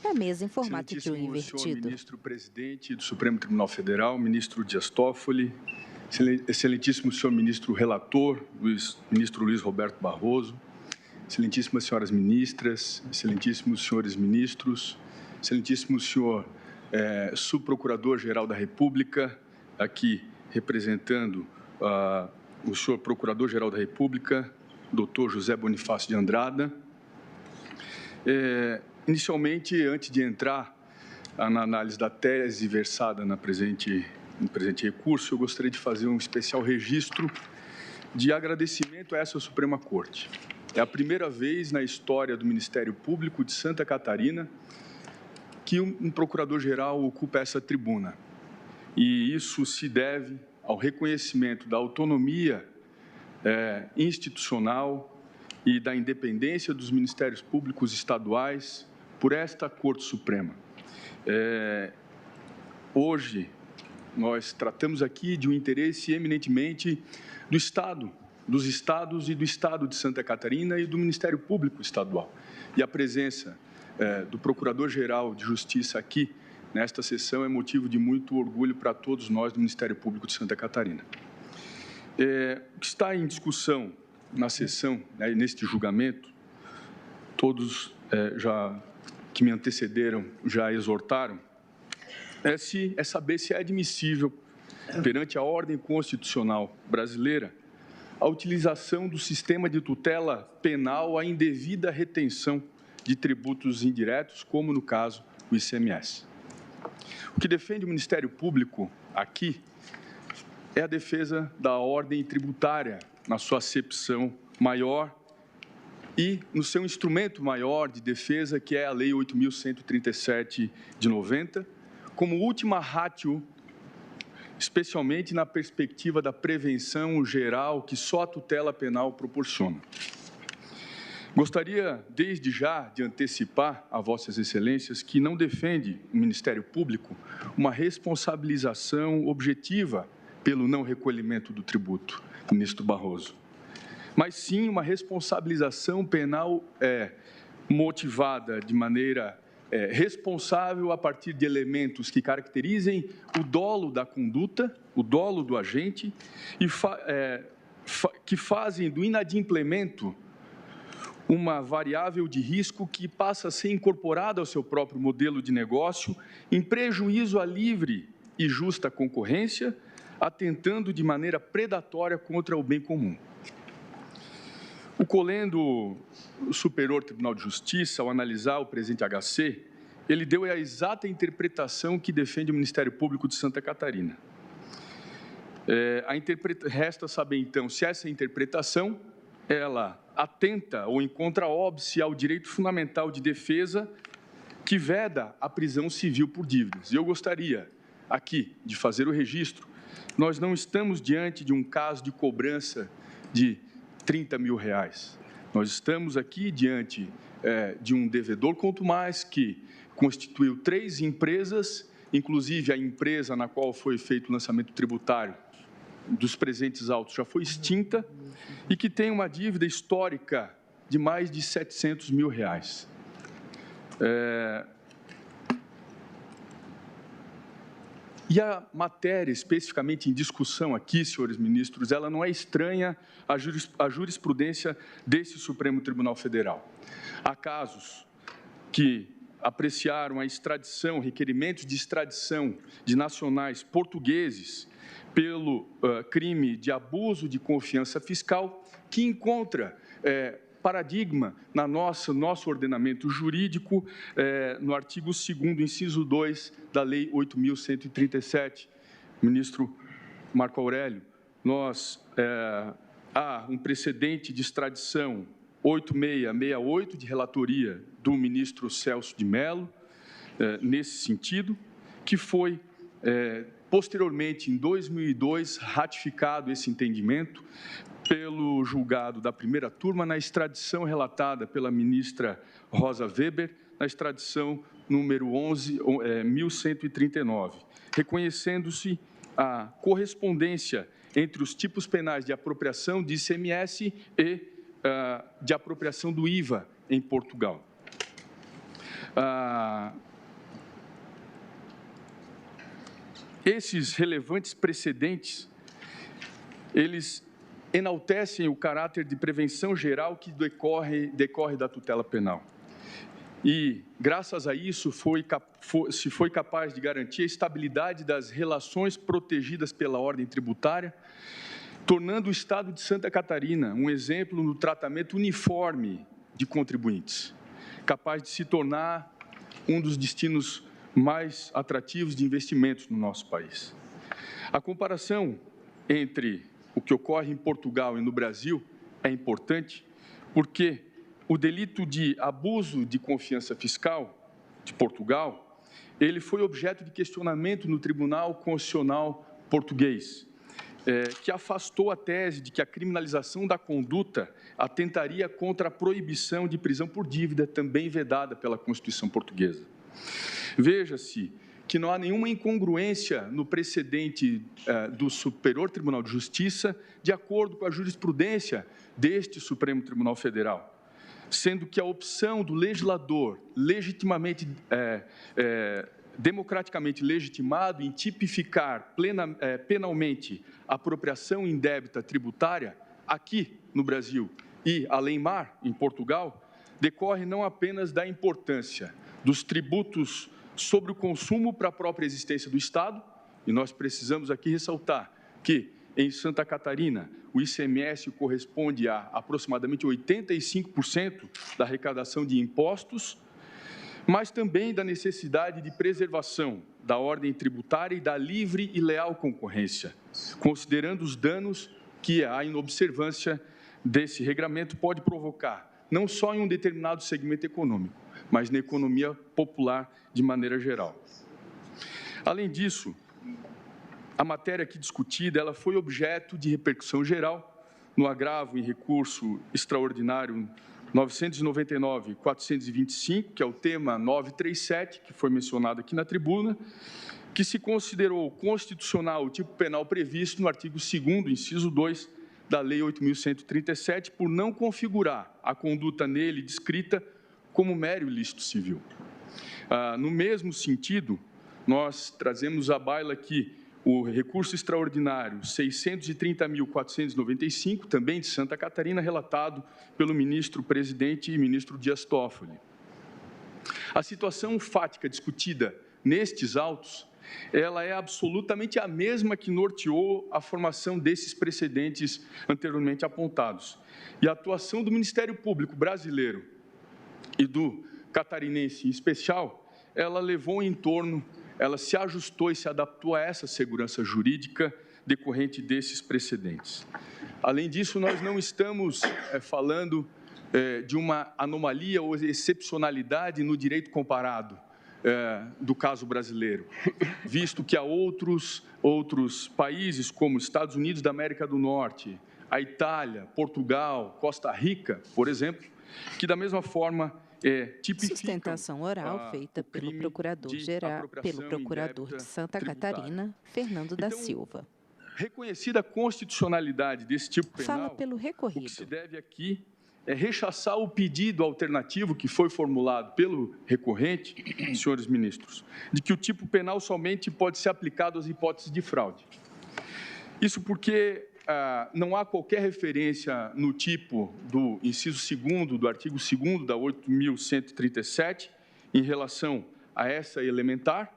da mesa em formato de U invertido. Senhor ministro-presidente do Supremo Tribunal Federal, ministro Dias Toffoli, excelentíssimo senhor ministro relator, ministro Luiz Roberto Barroso, excelentíssimas senhoras ministras, excelentíssimos senhores ministros, excelentíssimo senhor subprocurador-geral da República, aqui representando o senhor Procurador-Geral da República, doutor José Bonifácio de Andrada. Inicialmente, antes de entrar na análise da tese versada no presente recurso, eu gostaria de fazer um especial registro de agradecimento a essa Suprema Corte. É a primeira vez na história do Ministério Público de Santa Catarina que um procurador-geral ocupa essa tribuna. E isso se deve ao reconhecimento da autonomia institucional e da independência dos Ministérios Públicos estaduais por esta Corte Suprema. Hoje, nós tratamos aqui de um interesse eminentemente do Estado, dos Estados e do Estado de Santa Catarina e do Ministério Público Estadual. E a presença do Procurador-Geral de Justiça aqui, nesta sessão, é motivo de muito orgulho para todos nós do Ministério Público de Santa Catarina. O que está em discussão na sessão, neste julgamento, todos que me antecederam já exortaram, é saber se é admissível perante a ordem constitucional brasileira, a utilização do sistema de tutela penal à indevida retenção de tributos indiretos, como no caso o ICMS. O que defende o Ministério Público aqui é a defesa da ordem tributária na sua acepção maior e no seu instrumento maior de defesa, que é a Lei 8.137 de 90, como última ratio, especialmente na perspectiva da prevenção geral que só a tutela penal proporciona. Gostaria, desde já, de antecipar a Vossas Excelências que não defende o Ministério Público uma responsabilização objetiva pelo não recolhimento do tributo, ministro Barroso, mas sim uma responsabilização penal motivada de maneira responsável a partir de elementos que caracterizem o dolo da conduta, o dolo do agente, e que fazem do inadimplemento uma variável de risco que passa a ser incorporada ao seu próprio modelo de negócio, em prejuízo à livre e justa concorrência, atentando de maneira predatória contra o bem comum. O colendo Superior Tribunal de Justiça, ao analisar o presente HC, ele deu a exata interpretação que defende o Ministério Público de Santa Catarina. Resta saber, então, se essa interpretação ela atenta ou encontra óbice ao direito fundamental de defesa que veda a prisão civil por dívidas. E eu gostaria aqui de fazer o registro. Nós não estamos diante de um caso de cobrança de R$30 mil. Nós estamos aqui diante de um devedor contumaz que constituiu 3 empresas, inclusive a empresa na qual foi feito o lançamento tributário dos presentes autos já foi extinta e que tem uma dívida histórica de mais de R$700 mil. E a matéria especificamente em discussão aqui, senhores ministros, ela não é estranha à jurisprudência desse Supremo Tribunal Federal. Há casos que apreciaram a extradição, requerimentos de extradição de nacionais portugueses pelo crime de abuso de confiança fiscal, que encontra paradigma na nosso ordenamento jurídico, no artigo 2º, inciso 2 da Lei 8.137. Ministro Marco Aurélio, há um precedente de extradição 8668, de relatoria do ministro Celso de Mello, nesse sentido, que foi posteriormente, em 2002, ratificado esse entendimento pelo julgado da primeira turma na extradição relatada pela ministra Rosa Weber, na extradição número 11.139, reconhecendo-se a correspondência entre os tipos penais de apropriação de ICMS e de apropriação do IVA em Portugal. Esses relevantes precedentes, eles enaltecem o caráter de prevenção geral que decorre da tutela penal. E, graças a isso, se foi capaz de garantir a estabilidade das relações protegidas pela ordem tributária, tornando o Estado de Santa Catarina um exemplo no tratamento uniforme de contribuintes, capaz de se tornar um dos destinos mais atrativos de investimentos no nosso país. A comparação entre o que ocorre em Portugal e no Brasil é importante porque o delito de abuso de confiança fiscal de Portugal, ele foi objeto de questionamento no Tribunal Constitucional português, que afastou a tese de que a criminalização da conduta atentaria contra a proibição de prisão por dívida, também vedada pela Constituição portuguesa. Veja-se que não há nenhuma incongruência no precedente do Superior Tribunal de Justiça, de acordo com a jurisprudência deste Supremo Tribunal Federal, sendo que a opção do legislador legitimamente, democraticamente legitimado em tipificar penalmente a apropriação indébita tributária aqui no Brasil e além-mar, em Portugal, decorre não apenas da importância dos tributos sobre o consumo para a própria existência do Estado, e nós precisamos aqui ressaltar que, em Santa Catarina, o ICMS corresponde a aproximadamente 85% da arrecadação de impostos, mas também da necessidade de preservação da ordem tributária e da livre e leal concorrência, considerando os danos que a inobservância desse regramento pode provocar, não só em um determinado segmento econômico, mas na economia popular de maneira geral. Além disso, a matéria aqui discutida ela foi objeto de repercussão geral no agravo em recurso extraordinário 999-425, que é o tema 937, que foi mencionado aqui na tribuna, que se considerou constitucional o tipo penal previsto no artigo 2º, inciso 2, da Lei 8.137, por não configurar a conduta nele descrita como mero ilícito civil. No mesmo sentido, nós trazemos à baila aqui o recurso extraordinário 630.495, também de Santa Catarina, relatado pelo ministro-presidente e ministro Dias Toffoli. A situação fática discutida nestes autos, ela é absolutamente a mesma que norteou a formação desses precedentes anteriormente apontados. E a atuação do Ministério Público brasileiro e do catarinense em especial, ela levou em torno, ela se ajustou e se adaptou a essa segurança jurídica decorrente desses precedentes. Além disso, nós não estamos falando de uma anomalia ou excepcionalidade no direito comparado do caso brasileiro, visto que há outros países, como Estados Unidos da América do Norte, a Itália, Portugal, Costa Rica, por exemplo, que da mesma forma tipificam sustentação oral feita pelo Procurador-Geral, pelo Procurador de Santa Catarina, Fernando da Silva. Reconhecida a constitucionalidade desse tipo penal, fala pelo recorrido. O que se deve aqui é rechaçar o pedido alternativo que foi formulado pelo recorrente, senhores ministros, de que o tipo penal somente pode ser aplicado às hipóteses de fraude. Isso porque não há qualquer referência no tipo do inciso 2º do artigo 2º da 8.137 em relação a essa elementar,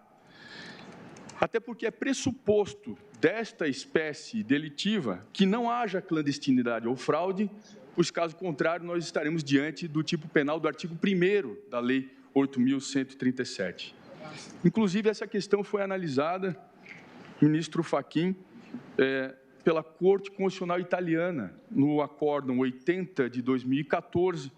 até porque é pressuposto desta espécie delitiva que não haja clandestinidade ou fraude, pois, caso contrário, nós estaremos diante do tipo penal do artigo 1º da Lei 8.137. Inclusive, essa questão foi analisada, ministro Fachin, pela Corte Constitucional Italiana, no Acórdão 80 de 2014,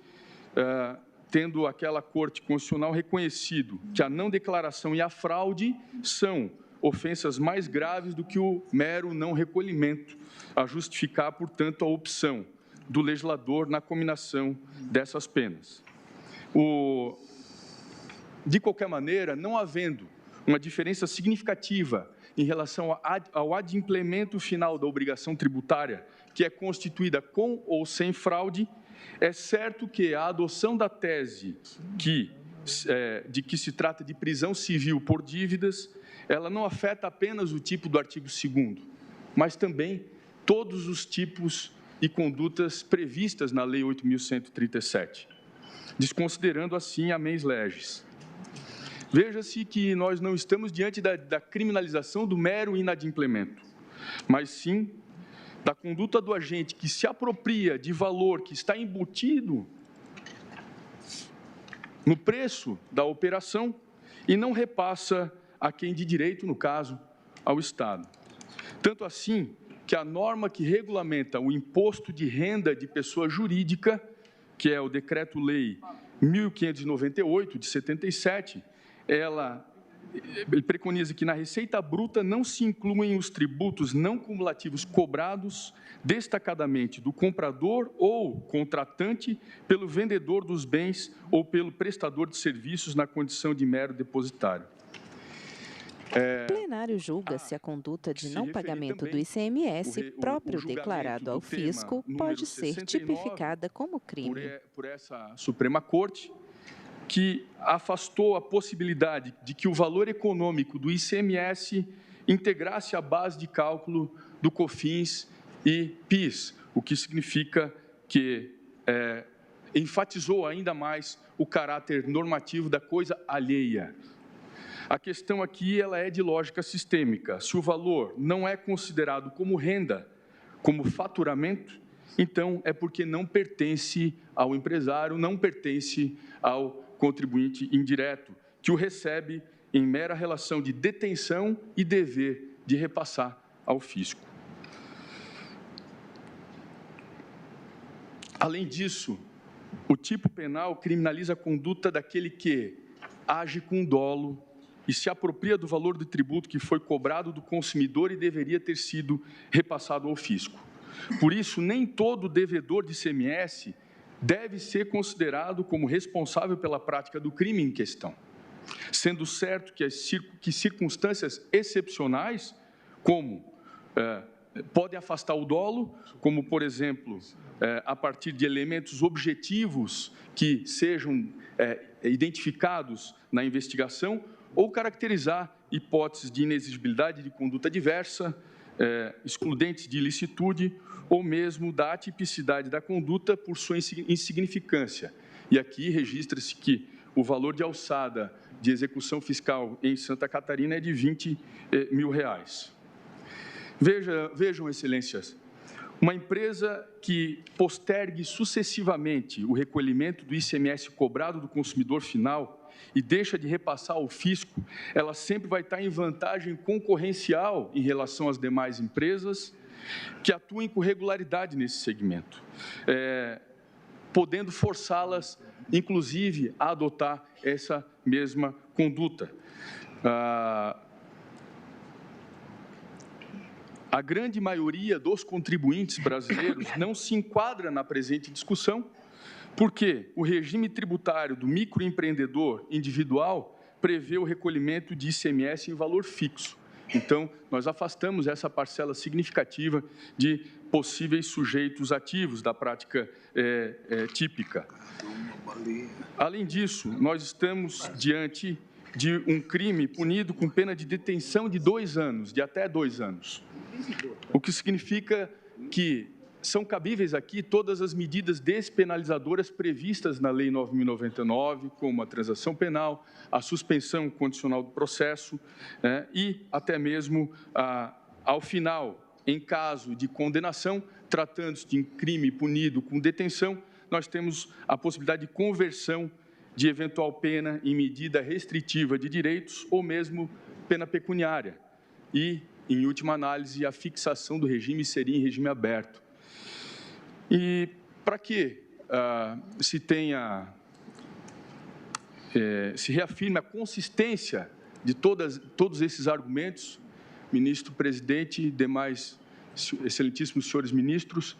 tendo aquela Corte Constitucional reconhecido que a não declaração e a fraude são ofensas mais graves do que o mero não recolhimento, a justificar, portanto, a opção do legislador na cominação dessas penas. De qualquer maneira, não havendo uma diferença significativa em relação ao adimplemento final da obrigação tributária, que é constituída com ou sem fraude, é certo que a adoção da tese de que se trata de prisão civil por dívidas, ela não afeta apenas o tipo do artigo 2º, mas também todos os tipos e condutas previstas na Lei 8.137, desconsiderando assim a mens legis. Veja-se que nós não estamos diante da criminalização do mero inadimplemento, mas sim da conduta do agente que se apropria de valor que está embutido no preço da operação e não repassa a quem de direito, no caso, ao Estado. Tanto assim que a norma que regulamenta o imposto de renda de pessoa jurídica, que é o Decreto-Lei 1598, de 77, ele preconiza que na receita bruta não se incluem os tributos não cumulativos cobrados destacadamente do comprador ou contratante pelo vendedor dos bens ou pelo prestador de serviços na condição de mero depositário. O plenário julga se a conduta de não pagamento do ICMS próprio declarado ao fisco pode ser tipificada como crime. Por essa Suprema Corte, que afastou a possibilidade de que o valor econômico do ICMS integrasse a base de cálculo do COFINS e PIS, o que significa que enfatizou ainda mais o caráter normativo da coisa alheia. A questão aqui ela é de lógica sistêmica. Se o valor não é considerado como renda, como faturamento, então é porque não pertence ao empresário, não pertence ao contribuinte indireto, que o recebe em mera relação de detenção e dever de repassar ao fisco. Além disso, o tipo penal criminaliza a conduta daquele que age com dolo e se apropria do valor do tributo que foi cobrado do consumidor e deveria ter sido repassado ao fisco. Por isso, nem todo devedor de ICMS deve ser considerado como responsável pela prática do crime em questão, sendo certo que circunstâncias excepcionais, como podem afastar o dolo, como, por exemplo, a partir de elementos objetivos que sejam identificados na investigação, ou caracterizar hipóteses de inexigibilidade de conduta diversa, excludentes de ilicitude, ou mesmo da atipicidade da conduta por sua insignificância. E aqui registra-se que o valor de alçada de execução fiscal em Santa Catarina é de R$20 mil. Vejam, excelências, uma empresa que postergue sucessivamente o recolhimento do ICMS cobrado do consumidor final e deixa de repassar ao fisco, ela sempre vai estar em vantagem concorrencial em relação às demais empresas que atuem com regularidade nesse segmento, podendo forçá-las, inclusive, a adotar essa mesma conduta. A grande maioria dos contribuintes brasileiros não se enquadra na presente discussão, porque o regime tributário do microempreendedor individual prevê o recolhimento de ICMS em valor fixo. Então, nós afastamos essa parcela significativa de possíveis sujeitos ativos da prática típica. Além disso, nós estamos diante de um crime punido com pena de detenção de 2 anos, de até 2 anos. O que significa que são cabíveis aqui todas as medidas despenalizadoras previstas na Lei 9.099, como a transação penal, a suspensão condicional do processo e até mesmo, ao final, em caso de condenação, tratando-se de crime punido com detenção, nós temos a possibilidade de conversão de eventual pena em medida restritiva de direitos ou mesmo pena pecuniária. E, em última análise, a fixação do regime seria em regime aberto. E para que se reafirme a consistência de todos esses argumentos, ministro-presidente e demais excelentíssimos senhores ministros,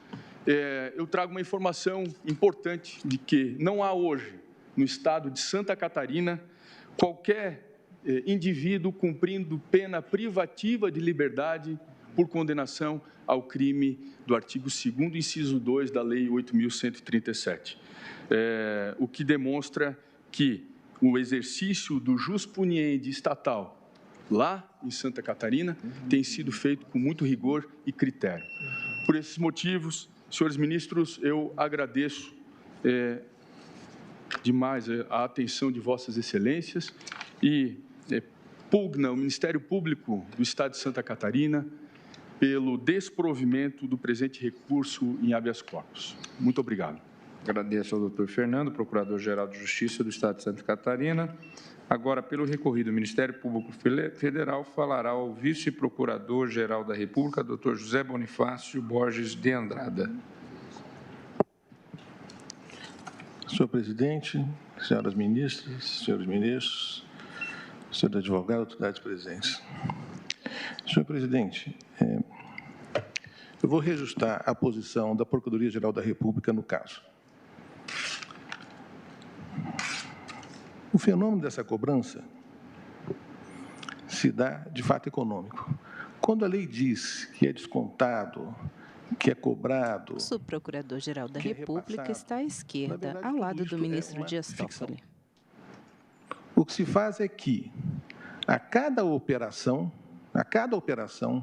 eu trago uma informação importante de que não há hoje, no estado de Santa Catarina, qualquer indivíduo cumprindo pena privativa de liberdade por condenação ao crime do artigo 2º, inciso 2 da Lei 8.137, o que demonstra que o exercício do jus puniendi estatal lá em Santa Catarina tem sido feito com muito rigor e critério. Por esses motivos, senhores ministros, eu agradeço demais a atenção de vossas excelências e pugna o Ministério Público do Estado de Santa Catarina pelo desprovimento do presente recurso em habeas corpus. Muito obrigado. Agradeço ao doutor Fernando, Procurador-Geral de Justiça do Estado de Santa Catarina. Agora, pelo recorrido, o Ministério Público Federal falará o Vice-Procurador-Geral da República, doutor José Bonifácio Borges de Andrada. Senhor presidente, senhoras ministras, senhores ministros, senhor advogado, autoridades presentes. Senhor presidente, eu vou reajustar a posição da Procuradoria-Geral da República no caso. O fenômeno dessa cobrança se dá de fato econômico. Quando a lei diz que é descontado, que é cobrado... O subprocurador-geral da República está à esquerda, verdade, ao lado do ministro Dias Toffoli. O que se faz é que, a cada operação,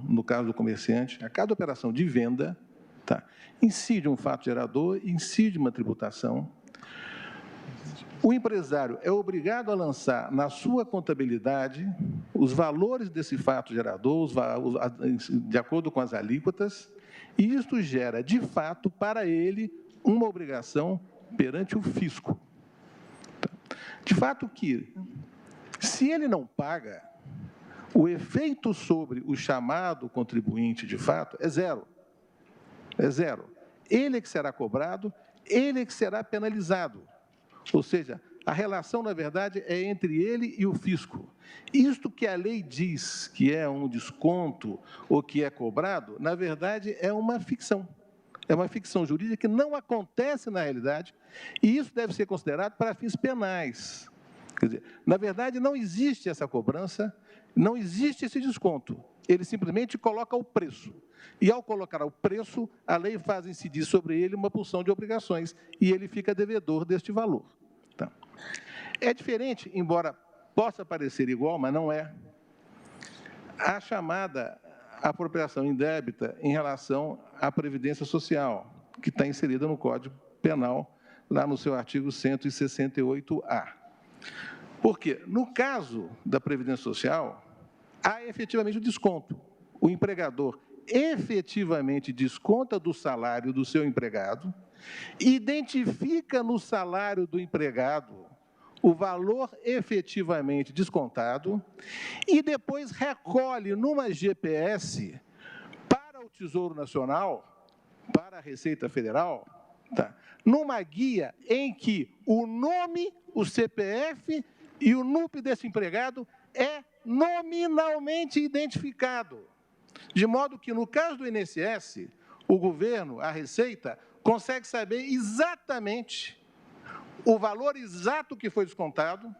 no caso do comerciante, a cada operação de venda, incide um fato gerador, incide uma tributação, o empresário é obrigado a lançar na sua contabilidade os valores desse fato gerador, de acordo com as alíquotas, e isto gera, de fato, para ele, uma obrigação perante o fisco. De fato que, se ele não paga, o efeito sobre o chamado contribuinte, de fato, é zero. É zero. Ele é que será cobrado, ele é que será penalizado. Ou seja, a relação, na verdade, é entre ele e o fisco. Isto que a lei diz que é um desconto ou que é cobrado, na verdade, é uma ficção. É uma ficção jurídica que não acontece na realidade, e isso deve ser considerado para fins penais. Quer dizer, na verdade, não existe essa cobrança, não existe esse desconto. Ele simplesmente coloca o preço. E, ao colocar o preço, a lei faz incidir sobre ele uma porção de obrigações, e ele fica devedor deste valor. Tá? É diferente, embora possa parecer igual, mas não é, a chamada apropriação indébita em relação à Previdência Social, que está inserida no Código Penal, lá no seu artigo 168-A. Porque, no caso da Previdência Social, há efetivamente o desconto. O empregador efetivamente desconta do salário do seu empregado, identifica no salário do empregado o valor efetivamente descontado e depois recolhe numa GPS para o Tesouro Nacional, para a Receita Federal, tá? Numa guia em que o nome, o CPF e o NUP desse empregado é nominalmente identificado. De modo que, no caso do INSS, o governo, a Receita, consegue saber exatamente o valor exato que foi descontado,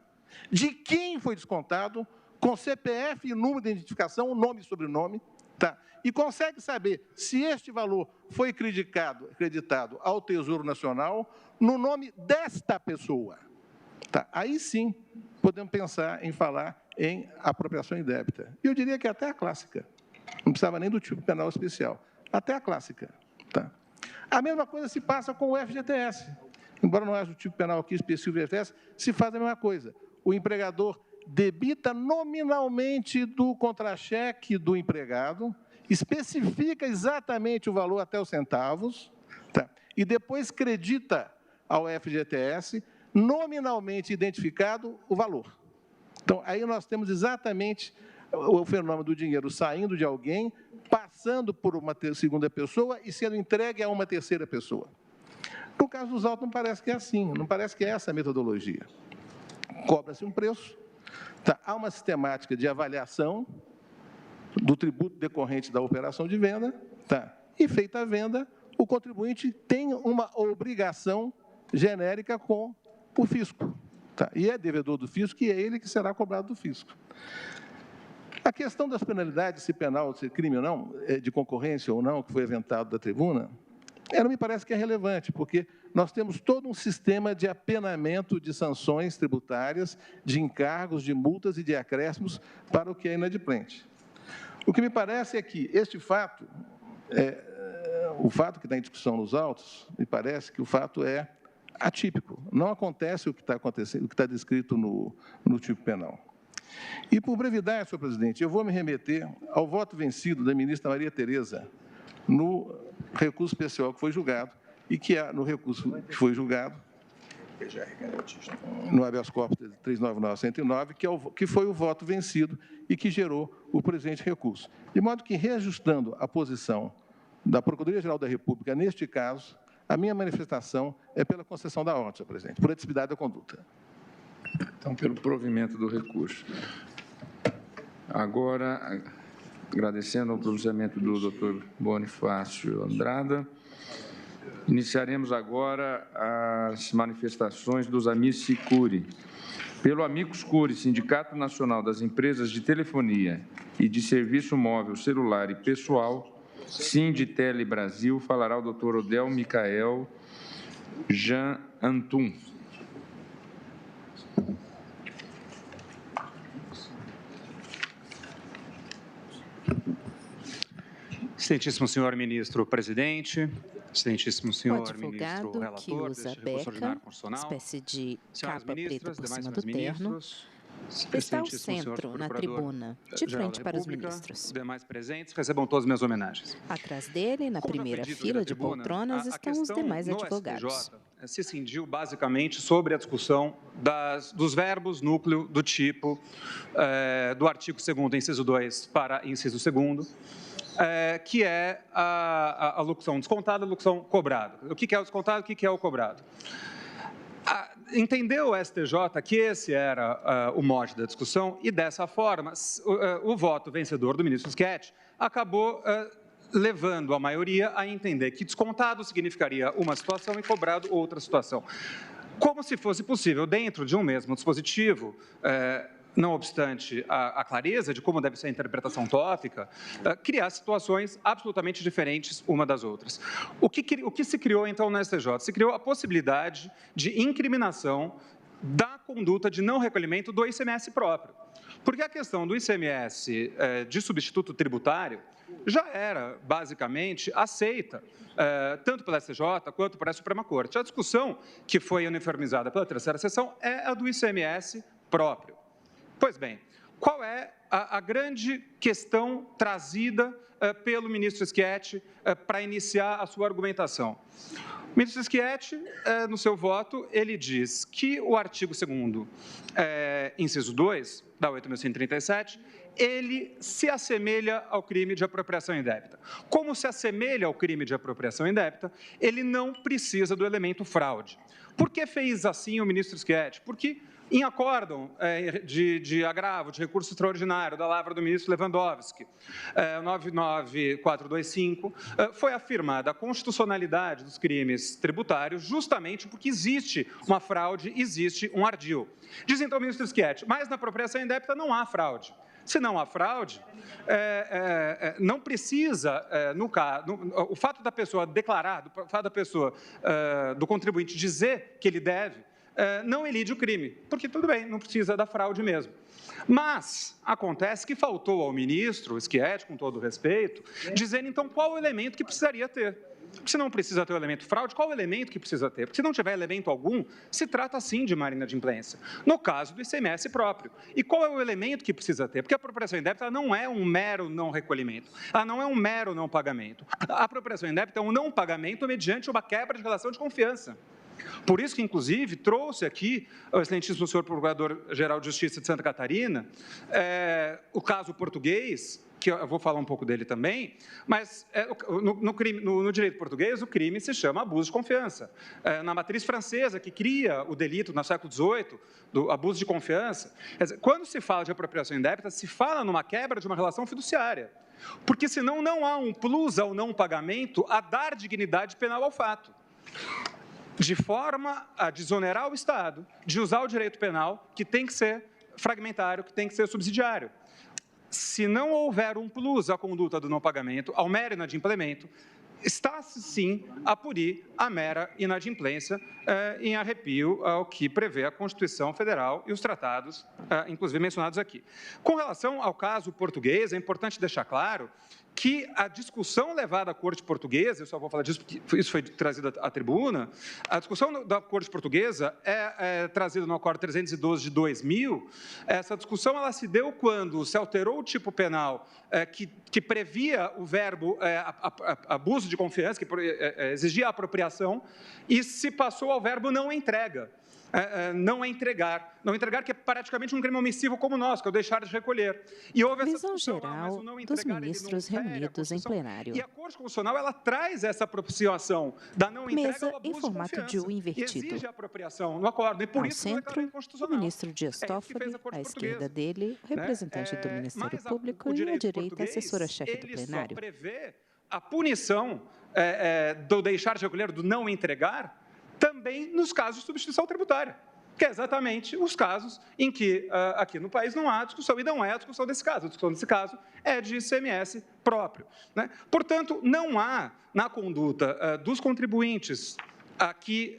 de quem foi descontado, com CPF e número de identificação, nome e sobrenome, tá? E consegue saber se este valor foi acreditado ao Tesouro Nacional no nome desta pessoa. Tá? Aí sim, podemos pensar em falar em apropriação indébita. E eu diria que até a clássica. Não precisava nem do tipo penal especial. Até a clássica. Tá? A mesma coisa se passa com o FGTS. Embora não haja o tipo penal aqui específico do FGTS, se faz a mesma coisa. O empregador debita nominalmente do contra-cheque do empregado, especifica exatamente o valor até os centavos, tá? E depois credita ao FGTS, nominalmente identificado, o valor. Então, aí nós temos exatamente o fenômeno do dinheiro saindo de alguém, passando por uma segunda pessoa e sendo entregue a uma terceira pessoa. No caso dos autos, não parece que é assim, não parece que é essa a metodologia. Cobra-se um preço, tá? Há uma sistemática de avaliação do tributo decorrente da operação de venda, tá? E feita a venda, o contribuinte tem uma obrigação genérica com o fisco. Tá? E é devedor do fisco e é ele que será cobrado do fisco. A questão das penalidades, se penal, se crime ou não, de concorrência ou não, que foi aventado da tribuna, ela me parece que é relevante, porque nós temos todo um sistema de apenamento de sanções tributárias, de encargos, de multas e de acréscimos para o que é inadimplente. O que me parece é que este fato, o fato que está em discussão nos autos, me parece que o fato é atípico. Não acontece o que está acontecendo, o que está descrito no tipo penal. E, por brevidade, senhor presidente, eu vou me remeter ao voto vencido da ministra Maria Tereza no recurso especial que foi julgado, e que no recurso que foi julgado, no habeas corpus 399-109, que foi o voto vencido e que gerou o presente recurso. De modo que, reajustando a posição da Procuradoria-Geral da República, neste caso, a minha manifestação é pela concessão da ordem, senhor presidente, por atividade da conduta. Então, pelo provimento do recurso. Agora, agradecendo o pronunciamento do doutor Bonifácio Andrada, iniciaremos agora as manifestações dos Amici Curi. Pelo Amicus Curi, Sindicato Nacional das Empresas de Telefonia e de Serviço Móvel, Celular e Pessoal, Sinditele Brasil, falará o doutor Odel Micael Jean Antum. Excelentíssimo senhor ministro presidente, Excelentíssimo senhor O advogado ministro relator, que usa deste recurso ordinário beca, constitucional, espécie de senhoras capa preta ministras, por demais cima do senhores terno, ministros, está ao excelentíssimo senhor centro, na procurador tribuna, de geral frente da para os República, ministros. demais presentes, recebam todas as minhas homenagens. Atrás dele, na Como já foi primeira dito fila da de tribuna, poltronas, a estão os questão demais no advogados. STJ se cindiu basicamente sobre a discussão dos verbos núcleo do tipo do artigo 2º, inciso 2 para inciso 2º, que é a locução descontada e a locução cobrada. O que é o descontado e o que é o cobrado? Entendeu o STJ que esse era o mote da discussão e, dessa forma, o voto vencedor do ministro Schietti acabou levando a maioria a entender que descontado significaria uma situação e cobrado outra situação. Como se fosse possível, dentro de um mesmo dispositivo, não obstante a clareza de como deve ser a interpretação tópica, criar situações absolutamente diferentes uma das outras. O que se criou, então, no STJ? Se criou a possibilidade de incriminação da conduta de não recolhimento do ICMS próprio. Porque a questão do ICMS de substituto tributário já era, basicamente, aceita, tanto pela STJ quanto pela Suprema Corte. A discussão que foi uniformizada pela terceira sessão é a do ICMS próprio. Pois bem, qual é a grande questão trazida pelo ministro Schietti para iniciar a sua argumentação? O ministro Schietti, no seu voto, ele diz que o artigo 2º, inciso 2, da 8.137, ele se assemelha ao crime de apropriação indébita. Como se assemelha ao crime de apropriação indébita, ele não precisa do elemento fraude. Por que fez assim o ministro Schietti? Porque em acórdão de agravo, de recurso extraordinário da lavra do ministro Lewandowski, 99425, foi afirmada a constitucionalidade dos crimes tributários justamente porque existe uma fraude, existe um ardil. Diz então o ministro Schietti, mas na apropriação indébita não há fraude. Se não há fraude, não precisa, o fato da pessoa declarar, o fato da pessoa, do contribuinte dizer que ele deve, não elide o crime, porque tudo bem, não precisa da fraude mesmo. Mas acontece que faltou ao ministro Schietti, com todo o respeito, dizer então qual o elemento que precisaria ter. Se não precisa ter o elemento fraude, qual o elemento que precisa ter? Porque se não tiver elemento algum, se trata sim de má inadimplência. No caso do ICMS próprio. E qual é o elemento que precisa ter? Porque a apropriação indébita não é um mero não recolhimento. Ela não é um mero não pagamento. A apropriação indébita é um não pagamento mediante uma quebra de relação de confiança. Por isso que, inclusive, trouxe aqui o excelentíssimo senhor Procurador-Geral de Justiça de Santa Catarina, o caso português, que eu vou falar um pouco dele também, mas no direito português o crime se chama abuso de confiança. Na matriz francesa, que cria o delito no século XVIII, do abuso de confiança, quer dizer, quando se fala de apropriação indébita, se fala numa quebra de uma relação fiduciária, porque senão não há um plus ao não pagamento a dar dignidade penal ao fato, de forma a desonerar o Estado de usar o direito penal, que tem que ser fragmentário, que tem que ser subsidiário. Se não houver um plus à conduta do não pagamento, ao mero inadimplemento, está-se sim a punir a mera inadimplência em arrepio ao que prevê a Constituição Federal e os tratados, inclusive mencionados aqui. Com relação ao caso português, é importante deixar claro que a discussão levada à Corte Portuguesa, eu só vou falar disso porque isso foi trazido à tribuna, a discussão da Corte Portuguesa é trazida no Acordo 312 de 2000, essa discussão ela se deu quando se alterou o tipo penal que previa o verbo abuso de confiança, que exigia a apropriação, e se passou ao verbo não entrega. Não entregar, que é praticamente um crime omissivo como o nosso, que é o deixar de recolher. E houve essa Visão discussão, geral mas o não dos entregar, ministros ele não fere a reunidos em Constituição. plenário. E a Corte Constitucional, ela traz essa aproximação da não entrega Mesa ao abuso em formato de de U confiança. invertido. Exige a apropriação no acordo, e por Ao isso não é centro, o constitucional. ministro Dias É isso que Toffoli, fez a Corte à esquerda Portuguesa, dele, o representante do Ministério mas Público o e à direito direita, a português, assessora-chefe do ele plenário. só prevê a punição do deixar de recolher, do não entregar, também nos casos de substituição tributária, que é exatamente os casos em que aqui no país não há discussão, e não é a discussão desse caso. A discussão desse caso é de ICMS próprio, né? Portanto, não há na conduta dos contribuintes aqui,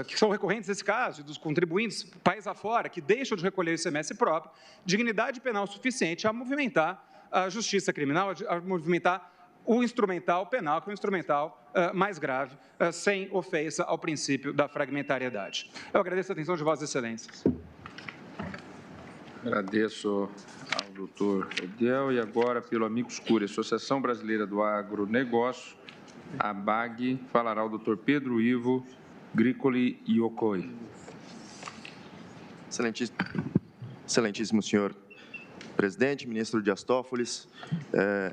que são recorrentes nesse caso, dos contribuintes país afora, que deixam de recolher o ICMS próprio, dignidade penal suficiente a movimentar a justiça criminal, a movimentar o instrumental penal, que é o instrumental mais grave, sem ofensa ao princípio da fragmentariedade. Eu agradeço a atenção de Vossas Excelências. Agradeço ao doutor Ediel e agora, pelo Amicus Curiae, Associação Brasileira do Agronegócio, a ABAG, falará o doutor Pedro Ivo Gricoli Iocoi. Excelentíssimo senhor presidente, ministro Dias Toffoli,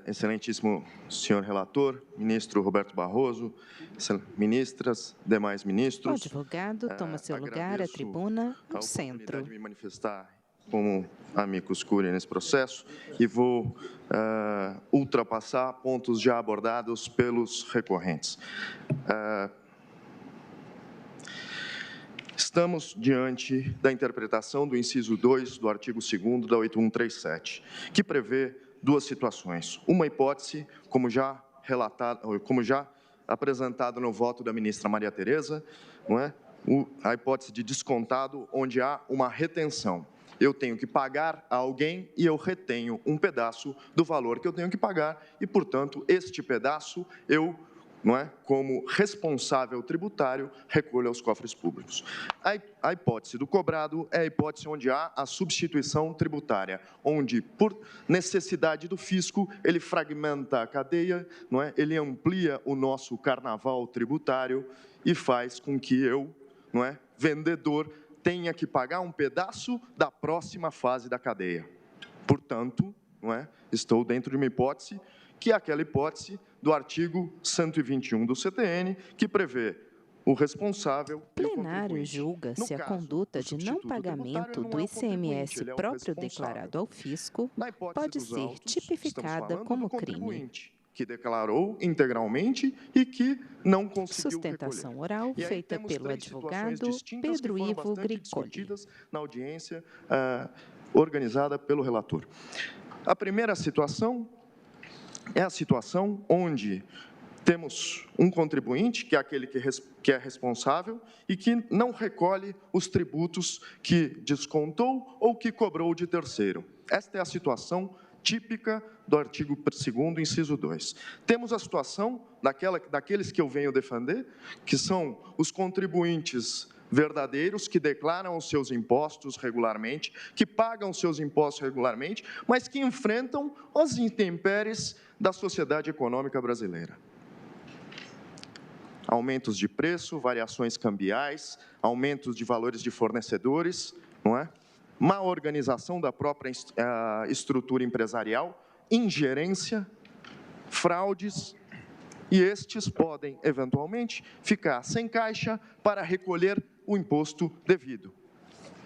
excelentíssimo senhor relator, ministro Roberto Barroso, ministras, demais ministros. O advogado toma seu lugar à tribuna, no centro. De me manifestar como amicus curiae nesse processo e vou ultrapassar pontos já abordados pelos recorrentes. Estamos diante da interpretação do inciso 2 do artigo 2º da 8137, que prevê duas situações. Uma hipótese, como já apresentado no voto da ministra Maria Tereza, não é? A hipótese de descontado, onde há uma retenção. Eu tenho que pagar a alguém e eu retenho um pedaço do valor que eu tenho que pagar e, portanto, este pedaço eu, não é, como responsável tributário, recolho aos cofres públicos. A hipótese do cobrado é a hipótese onde há a substituição tributária, onde, por necessidade do fisco, ele fragmenta a cadeia, não é, ele amplia o nosso carnaval tributário e faz com que eu, não é, vendedor, tenha que pagar um pedaço da próxima fase da cadeia. Portanto, não é, estou dentro de uma hipótese que é aquela hipótese do artigo 121 do CTN, que prevê o responsável... O plenário julga se a conduta de não pagamento do ICMS próprio declarado ao fisco pode ser tipificada como crime. Que declarou integralmente e que não conseguiu sustentação recolher. Oral feita pelo advogado Pedro Ivo Gricoli. Na audiência organizada pelo relator. A primeira situação é a situação onde temos um contribuinte, que é aquele que é responsável e que não recolhe os tributos que descontou ou que cobrou de terceiro. Esta é a situação típica do artigo 2º, inciso 2. Temos a situação daqueles que eu venho defender, que são os contribuintes verdadeiros, que declaram os seus impostos regularmente, que pagam os seus impostos regularmente, mas que enfrentam as intempéries da sociedade econômica brasileira. Aumentos de preço, variações cambiais, aumentos de valores de fornecedores, não é? Má organização da própria estrutura empresarial, ingerência, fraudes, e estes podem, eventualmente, ficar sem caixa para recolher o imposto devido.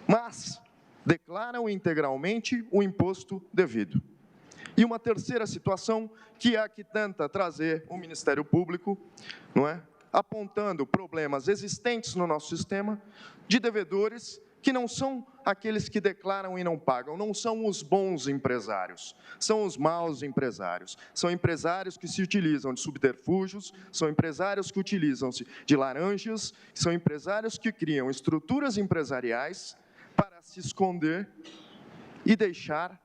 Mas declaram integralmente o imposto devido. E uma terceira situação, que é a que tenta trazer o Ministério Público, não é? Apontando problemas existentes no nosso sistema de devedores que não são aqueles que declaram e não pagam, não são os bons empresários, são os maus empresários. São empresários que se utilizam de subterfúgios, são empresários que utilizam-se de laranjas, são empresários que criam estruturas empresariais para se esconder e deixar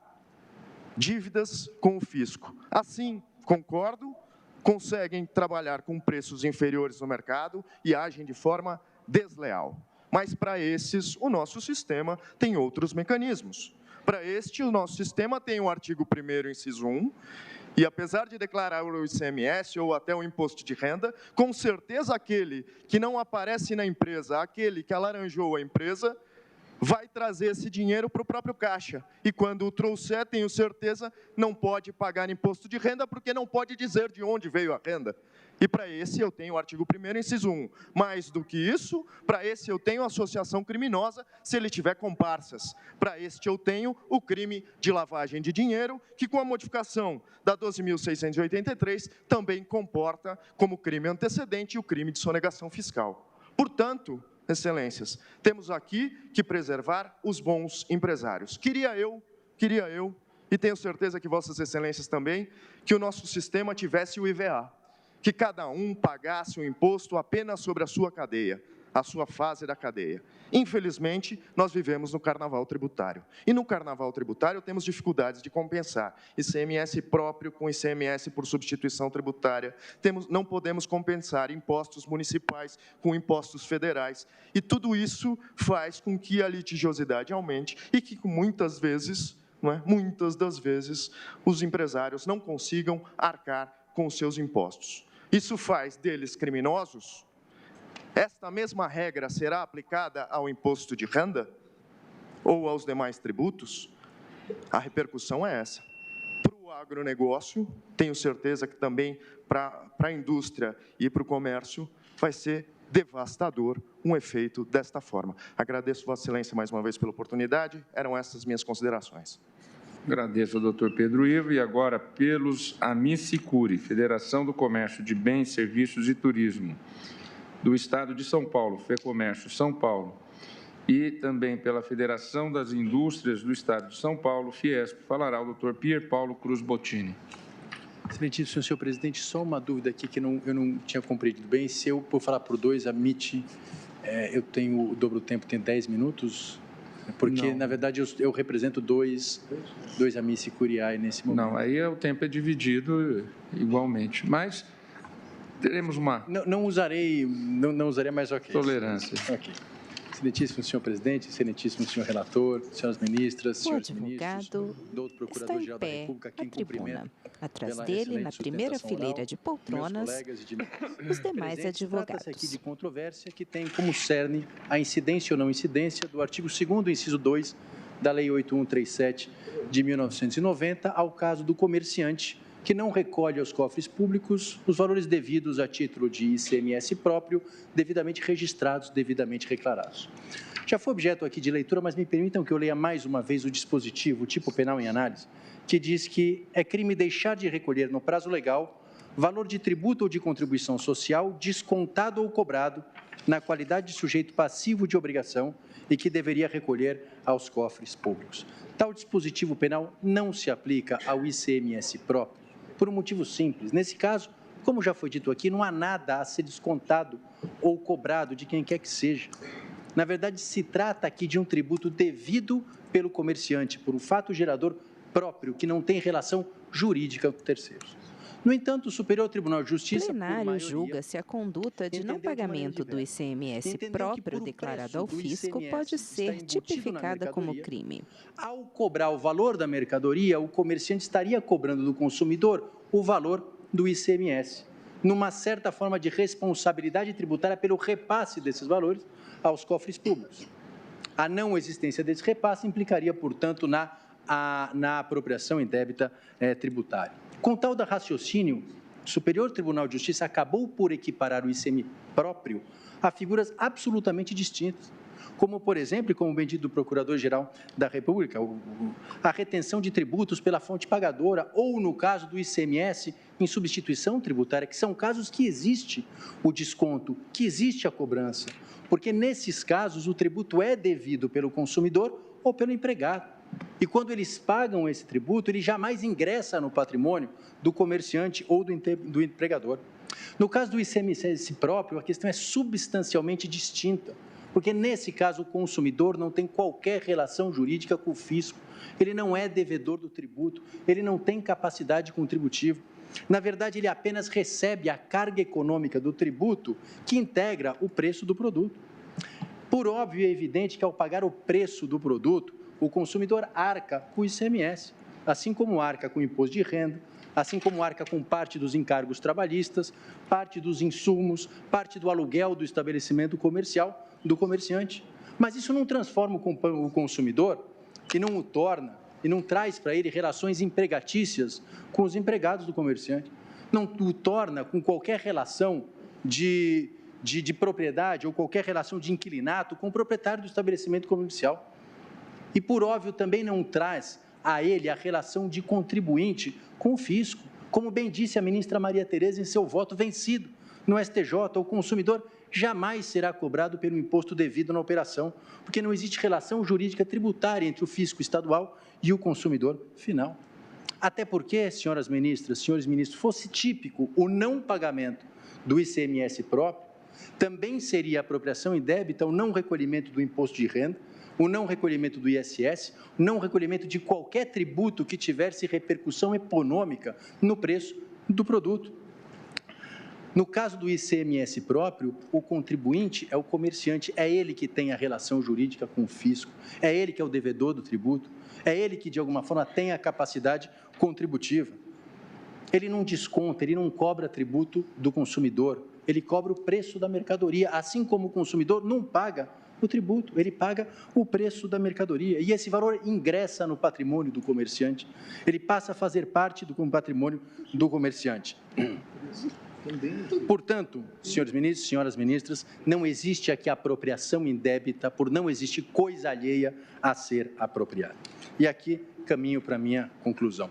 dívidas com o fisco. Assim, concordo, conseguem trabalhar com preços inferiores no mercado e agem de forma desleal. Mas, para esses, o nosso sistema tem outros mecanismos. Para este, o nosso sistema tem o artigo 1º, inciso 1, e, apesar de declarar o ICMS ou até o imposto de renda, com certeza aquele que não aparece na empresa, aquele que alaranjou a empresa, vai trazer esse dinheiro para o próprio caixa. E, quando o trouxer, tenho certeza, não pode pagar imposto de renda, porque não pode dizer de onde veio a renda. E para esse eu tenho o artigo 1º, inciso 1. Mais do que isso, para esse eu tenho associação criminosa, se ele tiver comparsas. Para este eu tenho o crime de lavagem de dinheiro, que com a modificação da 12.683 também comporta como crime antecedente o crime de sonegação fiscal. Portanto, excelências, temos aqui que preservar os bons empresários. Queria eu, e tenho certeza que vossas excelências também, que o nosso sistema tivesse o IVA, que cada um pagasse o imposto apenas sobre a sua cadeia. a sua fase da cadeia. Infelizmente, nós vivemos no carnaval tributário. E no carnaval tributário temos dificuldades de compensar ICMS próprio com ICMS por substituição tributária. Não podemos compensar impostos municipais com impostos federais. E tudo isso faz com que a litigiosidade aumente e que, muitas vezes, muitas das vezes, os empresários não consigam arcar com os seus impostos. Isso faz deles criminosos? Esta mesma regra será aplicada ao imposto de renda ou aos demais tributos? A repercussão é essa. Para o agronegócio, tenho certeza que também para a indústria e para o comércio vai ser devastador um efeito desta forma. Agradeço Vossa Excelência mais uma vez pela oportunidade. Eram essas minhas considerações. Agradeço ao doutor Pedro Ivo e agora pelos Amicicuri, Federação do Comércio de Bens, Serviços e Turismo do Estado de São Paulo, FEComércio São Paulo, e também pela Federação das Indústrias do Estado de São Paulo, Fiesp, falará o doutor Pier Paulo Cruz Bottini. Excelentíssimo senhor presidente, só uma dúvida aqui que eu não tinha compreendido bem. Se eu, por falar por dois, admite, eu tenho o dobro do tempo, tenho 10 minutos? Porque, não. Na verdade, eu represento dois Amicicuriae nesse momento. Não, aí o tempo é dividido igualmente, mas teremos uma... Não usarei, mais ok. Tolerância. Ok. Excelentíssimo senhor presidente, excelentíssimo senhor relator, senhoras ministras, senhores ministros, doutor procurador-geral da República, quem cumprimento. Atrás dele, na primeira fileira de poltronas, os demais advogados. Trata-se aqui de controvérsia que tem como cerne a incidência ou não incidência do artigo 2º, inciso 2, da Lei 8137 de 1990, ao caso do comerciante que não recolhe aos cofres públicos os valores devidos a título de ICMS próprio, devidamente registrados, devidamente declarados. Já foi objeto aqui de leitura, mas me permitam que eu leia mais uma vez o dispositivo, o tipo penal em análise, que diz que é crime deixar de recolher no prazo legal valor de tributo ou de contribuição social descontado ou cobrado na qualidade de sujeito passivo de obrigação e que deveria recolher aos cofres públicos. Tal dispositivo penal não se aplica ao ICMS próprio, por um motivo simples. Nesse caso, como já foi dito aqui, não há nada a ser descontado ou cobrado de quem quer que seja. Na verdade, se trata aqui de um tributo devido pelo comerciante, por um fato gerador próprio, que não tem relação jurídica com terceiros. No entanto, o Superior Tribunal de Justiça... O plenário julga se a conduta de não pagamento do ICMS próprio declarado ao fisco pode ser tipificada como crime. Ao cobrar o valor da mercadoria, o comerciante estaria cobrando do consumidor o valor do ICMS, numa certa forma de responsabilidade tributária pelo repasse desses valores aos cofres públicos. A não existência desse repasse implicaria, portanto, na apropriação indébita tributária. Com tal da raciocínio, o Superior Tribunal de Justiça acabou por equiparar o ICMS próprio a figuras absolutamente distintas, como, por exemplo, como bem dito do Procurador-Geral da República, a retenção de tributos pela fonte pagadora ou, no caso do ICMS, em substituição tributária, que são casos que existe o desconto, que existe a cobrança, porque, nesses casos, o tributo é devido pelo consumidor ou pelo empregado. E quando eles pagam esse tributo, ele jamais ingressa no patrimônio do comerciante ou do empregador. No caso do ICMS próprio, a questão é substancialmente distinta, porque nesse caso o consumidor não tem qualquer relação jurídica com o fisco, ele não é devedor do tributo, ele não tem capacidade contributiva. Na verdade, ele apenas recebe a carga econômica do tributo que integra o preço do produto. Por óbvio e evidente que ao pagar o preço do produto, o consumidor arca com o ICMS, assim como arca com o imposto de renda, assim como arca com parte dos encargos trabalhistas, parte dos insumos, parte do aluguel do estabelecimento comercial do comerciante. Mas isso não transforma o consumidor e não o torna, e não traz para ele relações empregatícias com os empregados do comerciante. Não o torna com qualquer relação de propriedade ou qualquer relação de inquilinato com o proprietário do estabelecimento comercial. E, por óbvio, também não traz a ele a relação de contribuinte com o fisco. Como bem disse a ministra Maria Tereza em seu voto vencido no STJ, o consumidor jamais será cobrado pelo imposto devido na operação, porque não existe relação jurídica tributária entre o fisco estadual e o consumidor final. Até porque, senhoras ministras, senhores ministros, fosse típico o não pagamento do ICMS próprio, Também seria apropriação indébita o não recolhimento do imposto de renda, o não recolhimento do ISS, o não recolhimento de qualquer tributo que tivesse repercussão econômica no preço do produto. No caso do ICMS próprio, o contribuinte é o comerciante, é ele que tem a relação jurídica com o fisco, é ele que é o devedor do tributo, é ele que, de alguma forma, tem a capacidade contributiva. Ele não desconta, ele não cobra tributo do consumidor, ele cobra o preço da mercadoria, assim como o consumidor não paga o tributo, ele paga o preço da mercadoria. E esse valor ingressa no patrimônio do comerciante, ele passa a fazer parte do patrimônio do comerciante. Portanto, senhores ministros, senhoras ministras, não existe aqui apropriação indébita por não existir coisa alheia a ser apropriada. E aqui caminho para a minha conclusão.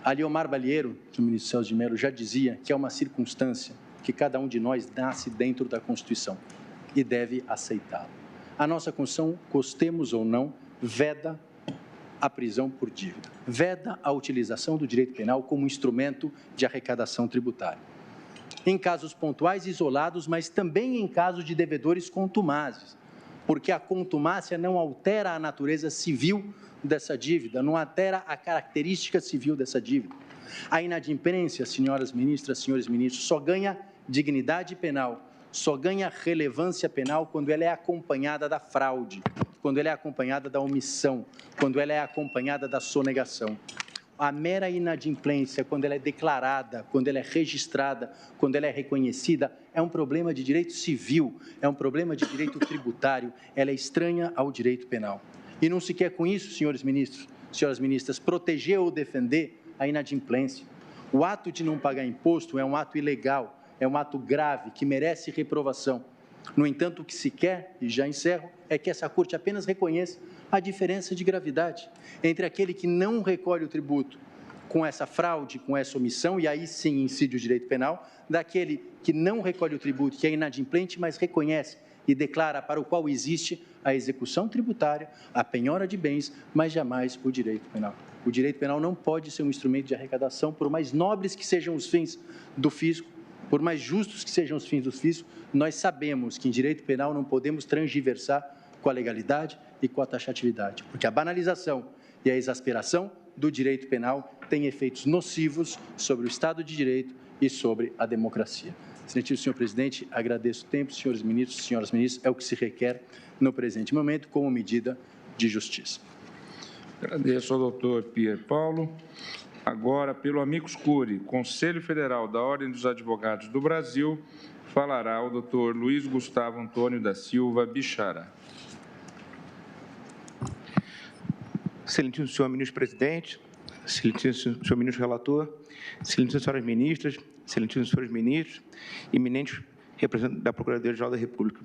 Aliomar Balieiro, que o ministro Celso de Mello já dizia que é uma circunstância que cada um de nós nasce dentro da Constituição e deve aceitá-la. A nossa Constituição, gostemos ou não, veda a prisão por dívida, veda a utilização do direito penal como instrumento de arrecadação tributária. Em casos pontuais isolados, mas também em casos de devedores contumazes, porque a contumácia não altera a natureza civil dessa dívida, não altera a característica civil dessa dívida. A inadimplência, senhoras ministras, senhores ministros, só ganha dignidade penal, só ganha relevância penal quando ela é acompanhada da fraude, quando ela é acompanhada da omissão, quando ela é acompanhada da sonegação. A mera inadimplência, quando ela é declarada, quando ela é registrada, quando ela é reconhecida, é um problema de direito civil, é um problema de direito tributário, ela é estranha ao direito penal. E não se quer com isso, senhores ministros, senhoras ministras, proteger ou defender a inadimplência. O ato de não pagar imposto é um ato ilegal, é um ato grave, que merece reprovação. No entanto, o que se quer, e já encerro, é que essa Corte apenas reconheça a diferença de gravidade entre aquele que não recolhe o tributo com essa fraude, com essa omissão, e aí sim incide o direito penal, daquele que não recolhe o tributo, que é inadimplente, mas reconhece e declara para o qual existe a execução tributária, a penhora de bens, mas jamais o direito penal. O direito penal não pode ser um instrumento de arrecadação, por mais nobres que sejam os fins do fisco, por mais justos que sejam os fins do fisco, nós sabemos que em direito penal não podemos transgiversar com a legalidade e com a taxatividade, porque a banalização e a exasperação do direito penal têm efeitos nocivos sobre o Estado de Direito e sobre a democracia. Excelentíssimo senhor presidente, agradeço o tempo, senhores ministros, senhoras ministras, é o que se requer no presente momento como medida de justiça. Agradeço ao doutor Pier Paulo. Agora, pelo amicus curiae, Conselho Federal da Ordem dos Advogados do Brasil, falará o doutor Luiz Gustavo Antônio da Silva Bichara. Excelentíssimo senhor ministro presidente, excelentíssimo senhor ministro relator, excelentíssimas senhoras ministras, excelentíssimos senhores ministros, eminentes representantes da Procuradoria-Geral da República.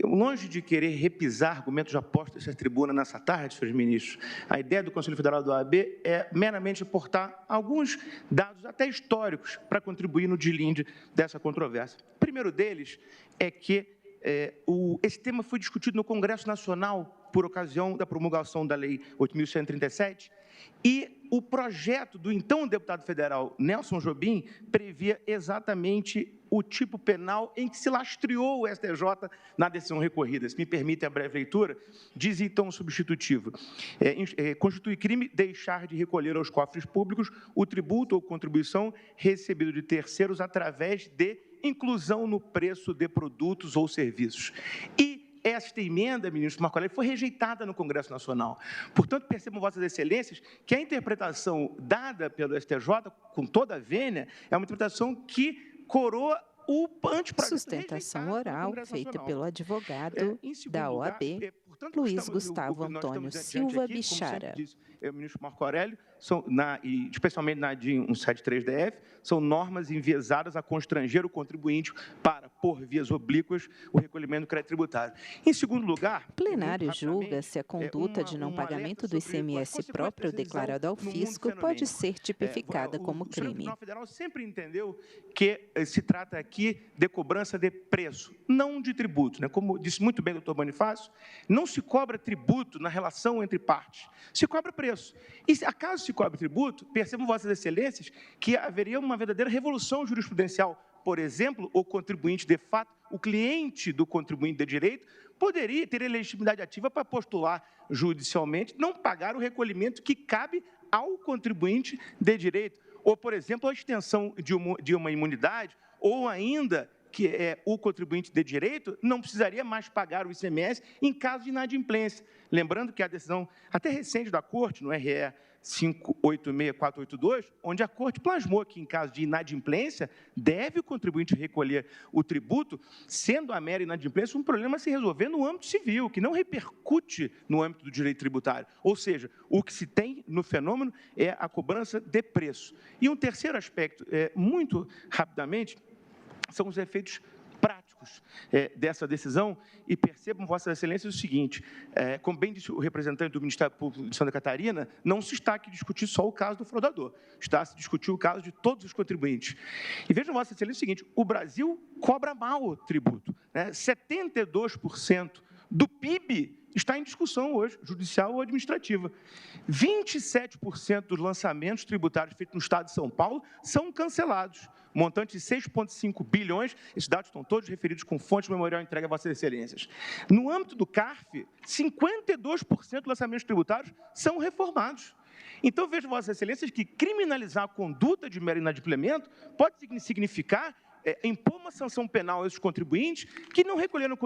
Longe de querer repisar argumentos já postos nessa tribuna nessa tarde, senhores ministros, a ideia do Conselho Federal da OAB é meramente aportar alguns dados até históricos para contribuir no deslinde dessa controvérsia. O primeiro deles é que esse tema foi discutido no Congresso Nacional por ocasião da promulgação da Lei 8.137 e o projeto do então deputado federal Nelson Jobim previa exatamente o tipo penal em que se lastreou o STJ na decisão recorrida. Se me permite a breve leitura, diz então o substitutivo: constitui crime deixar de recolher aos cofres públicos o tributo ou contribuição recebido de terceiros através de inclusão no preço de produtos ou serviços. E esta emenda, ministro Marco Aurélio, foi rejeitada no Congresso Nacional. Portanto, percebam, vossas excelências, que a interpretação dada pelo STJ, com toda a vênia, é uma interpretação que coroa o anteprojeto. Sustentação oral feita pelo advogado da OAB, Luiz Gustavo Antônio Silva Bichara. O ministro Marco Aurélio, especialmente na DIN 173-DF, são normas enviesadas a constranger o contribuinte para, por vias oblíquas, o recolhimento do crédito tributário. Em segundo lugar... O plenário julga se a conduta de não pagamento do ICMS próprio declarado ao fisco pode ser tipificada como crime. O Tribunal Federal sempre entendeu que se trata aqui de cobrança de preço, não de tributo, né? Como disse muito bem o doutor Bonifácio, não se cobra tributo na relação entre partes, se cobra preço. E acaso se cobre tributo, percebam vossas excelências que haveria uma verdadeira revolução jurisprudencial por exemplo, o contribuinte de fato, o cliente do contribuinte de direito, poderia ter legitimidade ativa para postular judicialmente, não pagar o recolhimento que cabe ao contribuinte de direito. Ou, por exemplo, a extensão de uma imunidade, ou ainda que o contribuinte de direito não precisaria mais pagar o ICMS em caso de inadimplência. Lembrando que a decisão até recente da Corte, no RE 586482, onde a Corte plasmou que, em caso de inadimplência, deve o contribuinte recolher o tributo, sendo a mera inadimplência um problema a se resolver no âmbito civil, que não repercute no âmbito do direito tributário. Ou seja, o que se tem no fenômeno é a cobrança de preço. E um terceiro aspecto, muito rapidamente, são os efeitos práticos dessa decisão, e percebam, Vossa Excelência, o seguinte, como bem disse o representante do Ministério Público de Santa Catarina, não se está aqui discutir só o caso do fraudador, está a se discutir o caso de todos os contribuintes. E vejam, Vossa Excelência, o seguinte, o Brasil cobra mal o tributo, 72% do PIB está em discussão hoje, judicial ou administrativa. 27% dos lançamentos tributários feitos no Estado de São Paulo são cancelados. Montante de 6,5 bilhões, esses dados estão todos referidos com fonte memorial entregue a Vossas Excelências. No âmbito do CARF, 52% dos lançamentos tributários são reformados. Então, vejo, Vossas Excelências, que criminalizar a conduta de mero inadimplemento pode significar impor uma sanção penal a esses contribuintes que não recolheram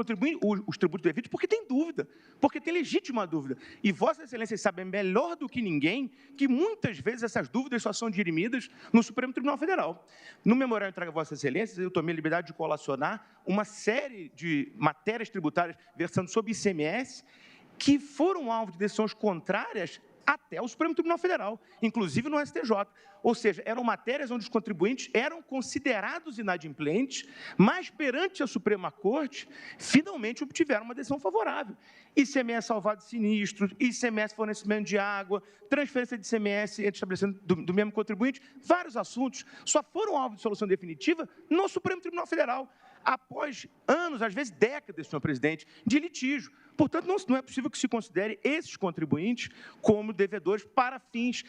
os tributos devidos porque tem dúvida, porque tem legítima dúvida. E Vossas Excelências sabem melhor do que ninguém que muitas vezes essas dúvidas só são dirimidas no Supremo Tribunal Federal. No memorial entregue a Vossas Excelências, eu tomei a liberdade de colacionar uma série de matérias tributárias versando sobre ICMS que foram alvo de decisões contrárias até o Supremo Tribunal Federal, inclusive no STJ. Ou seja, eram matérias onde os contribuintes eram considerados inadimplentes, mas perante a Suprema Corte, finalmente obtiveram uma decisão favorável. ICMS salvado de sinistros, ICMS fornecimento de água, transferência de ICMS entre estabelecimento do mesmo contribuinte, vários assuntos só foram alvo de solução definitiva no Supremo Tribunal Federal, após anos, às vezes décadas, senhor presidente, de litígio. Portanto, não é possível que se considere esses contribuintes como devedores para fins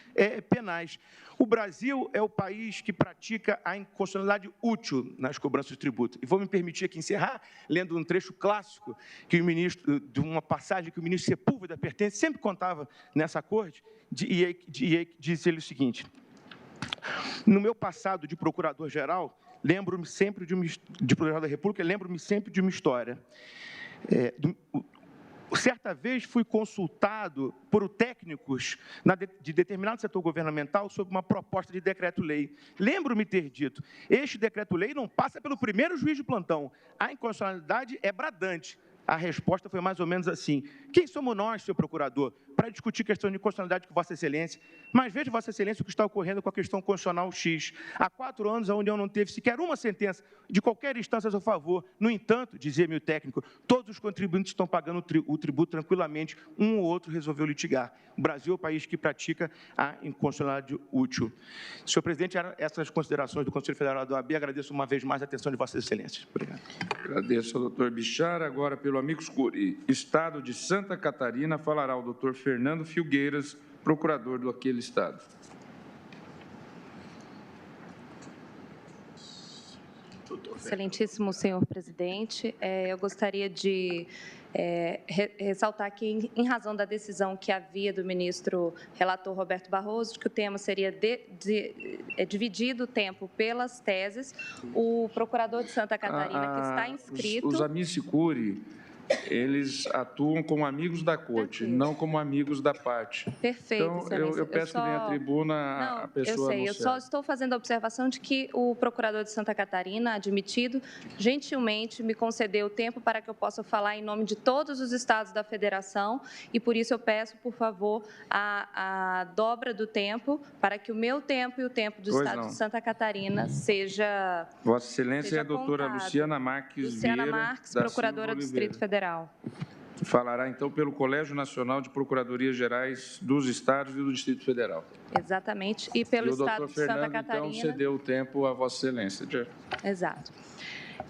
penais. O Brasil é o país que pratica a inconstitucionalidade útil nas cobranças de tributo. E vou me permitir aqui encerrar lendo um trecho clássico que o ministro, de uma passagem que o ministro Sepúlveda Pertence sempre contava nessa corte, e disse ele o seguinte: no meu passado de procurador-geral, lembro-me sempre de procurador da República, lembro-me sempre de uma história. Certa vez fui consultado por técnicos de determinado setor governamental sobre uma proposta de decreto-lei. Lembro-me ter dito, este decreto-lei não passa pelo primeiro juiz de plantão, a inconstitucionalidade é bradante. A resposta foi mais ou menos assim: quem somos nós, senhor procurador, para discutir questão de constitucionalidade com Vossa Excelência? Mas veja, Vossa Excelência, o que está ocorrendo com a questão constitucional X. Há 4 anos, a União não teve sequer uma sentença de qualquer instância a seu favor. No entanto, dizia-me o técnico, todos os contribuintes estão pagando o tributo tranquilamente, um ou outro resolveu litigar. O Brasil é o país que pratica a inconstitucionalidade útil. Senhor presidente, eram essas considerações do Conselho Federal da OAB. Agradeço uma vez mais a atenção de Vossas Excelências. Obrigado. Agradeço ao doutor Bichara. Agora, pelo amicus curiae, Estado de Santa Catarina, falará o doutor Fernando Filgueiras, procurador do aquele Estado. Excelentíssimo senhor presidente, eu gostaria de ressaltar aqui, em razão da decisão que havia do ministro relator Roberto Barroso, de que o tema seria dividido o tempo pelas teses, o procurador de Santa Catarina, que está inscrito... Os amici curiae, eles atuam como amigos da corte, não como amigos da parte. Perfeito, então, excelência. eu peço que venha à tribuna a pessoa eu só estou fazendo a observação de que o procurador de Santa Catarina, admitido, gentilmente me concedeu o tempo para que eu possa falar em nome de todos os estados da federação e, por isso, eu peço, por favor, a dobra do tempo para que o meu tempo e o tempo do estado de Santa Catarina seja Vossa Excelência é a doutora contado. Luciana Marques Luciana Vieira, Marques, procuradora do Distrito Federal. Falará, então, pelo Colégio Nacional de Procuradorias Gerais dos Estados e do Distrito Federal. Exatamente, e pelo Estado de Santa Catarina. Então, cedeu o tempo a Vossa Excelência. Exato.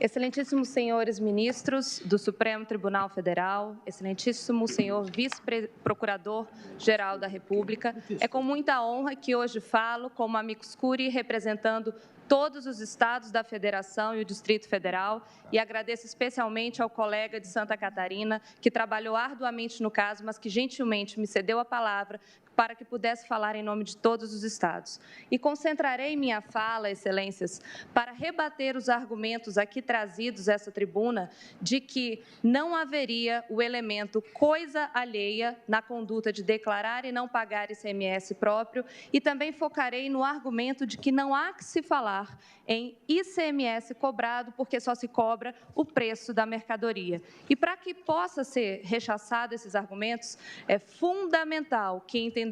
Excelentíssimos senhores ministros do Supremo Tribunal Federal, excelentíssimo senhor vice-procurador-geral da República, é com muita honra que hoje falo como amicus curiae representando todos os estados da Federação e o Distrito Federal, e agradeço especialmente ao colega de Santa Catarina, que trabalhou arduamente no caso, mas que gentilmente me cedeu a palavra para que pudesse falar em nome de todos os estados. E concentrarei minha fala, excelências, para rebater os argumentos aqui trazidos a essa tribuna de que não haveria o elemento coisa alheia na conduta de declarar e não pagar ICMS próprio, e também focarei no argumento de que não há que se falar em ICMS cobrado, porque só se cobra o preço da mercadoria. E para que possa ser rechaçado esses argumentos, é fundamental que entendamos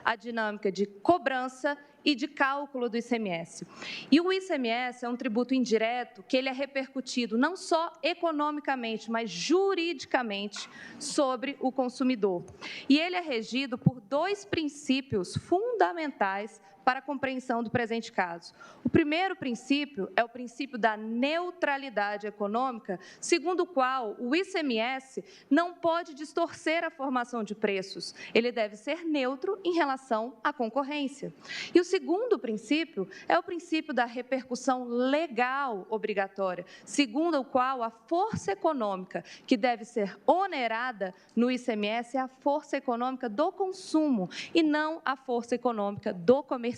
a dinâmica de cobrança e de cálculo do ICMS. E o ICMS é um tributo indireto que ele é repercutido não só economicamente, mas juridicamente sobre o consumidor. E ele é regido por dois princípios fundamentais para a compreensão do presente caso. O primeiro princípio é o princípio da neutralidade econômica, segundo o qual o ICMS não pode distorcer a formação de preços. Ele deve ser neutro em relação à concorrência. E o segundo princípio é o princípio da repercussão legal obrigatória, segundo o qual a força econômica que deve ser onerada no ICMS é a força econômica do consumo e não a força econômica do comerciante.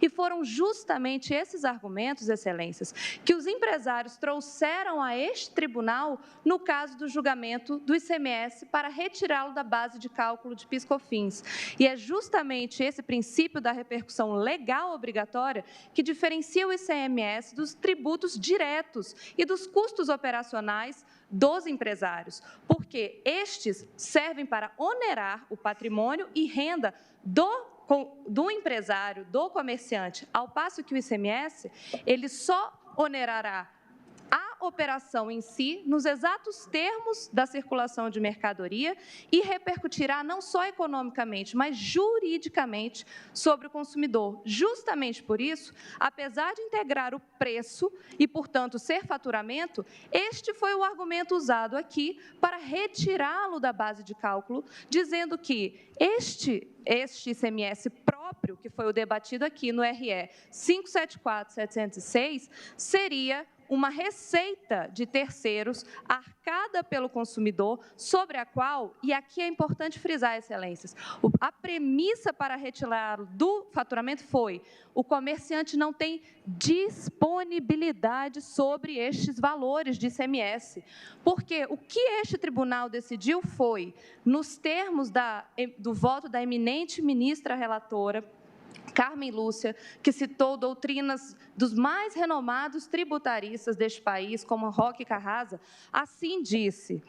E foram justamente esses argumentos, excelências, que os empresários trouxeram a este tribunal no caso do julgamento do ICMS para retirá-lo da base de cálculo de PIS/COFINS. E é justamente esse princípio da repercussão legal obrigatória que diferencia o ICMS dos tributos diretos e dos custos operacionais dos empresários, porque estes servem para onerar o patrimônio e renda do empresário, do comerciante, ao passo que o ICMS, ele só onerará a operação em si, nos exatos termos da circulação de mercadoria e repercutirá não só economicamente, mas juridicamente sobre o consumidor. Justamente por isso, apesar de integrar o preço e, portanto, ser faturamento, este foi o argumento usado aqui para retirá-lo da base de cálculo, dizendo que este ICMS próprio, que foi o debatido aqui no RE 574.706, seria uma receita de terceiros arcada pelo consumidor, sobre a qual, e aqui é importante frisar, excelências, a premissa para retirá-lo do faturamento foi: o comerciante não tem disponibilidade sobre estes valores de ICMS. Porque o que este tribunal decidiu foi, nos termos do voto da eminente ministra relatora, Carmen Lúcia, que citou doutrinas dos mais renomados tributaristas deste país, como Roque Carrasa, assim disse: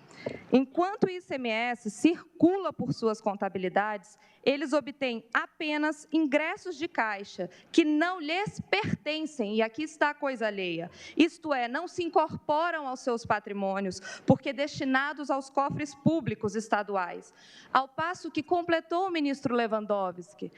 enquanto o ICMS circula por suas contabilidades, eles obtêm apenas ingressos de caixa que não lhes pertencem, e aqui está a coisa alheia, isto é, não se incorporam aos seus patrimônios, porque destinados aos cofres públicos estaduais. Ao passo que completou o ministro Lewandowski,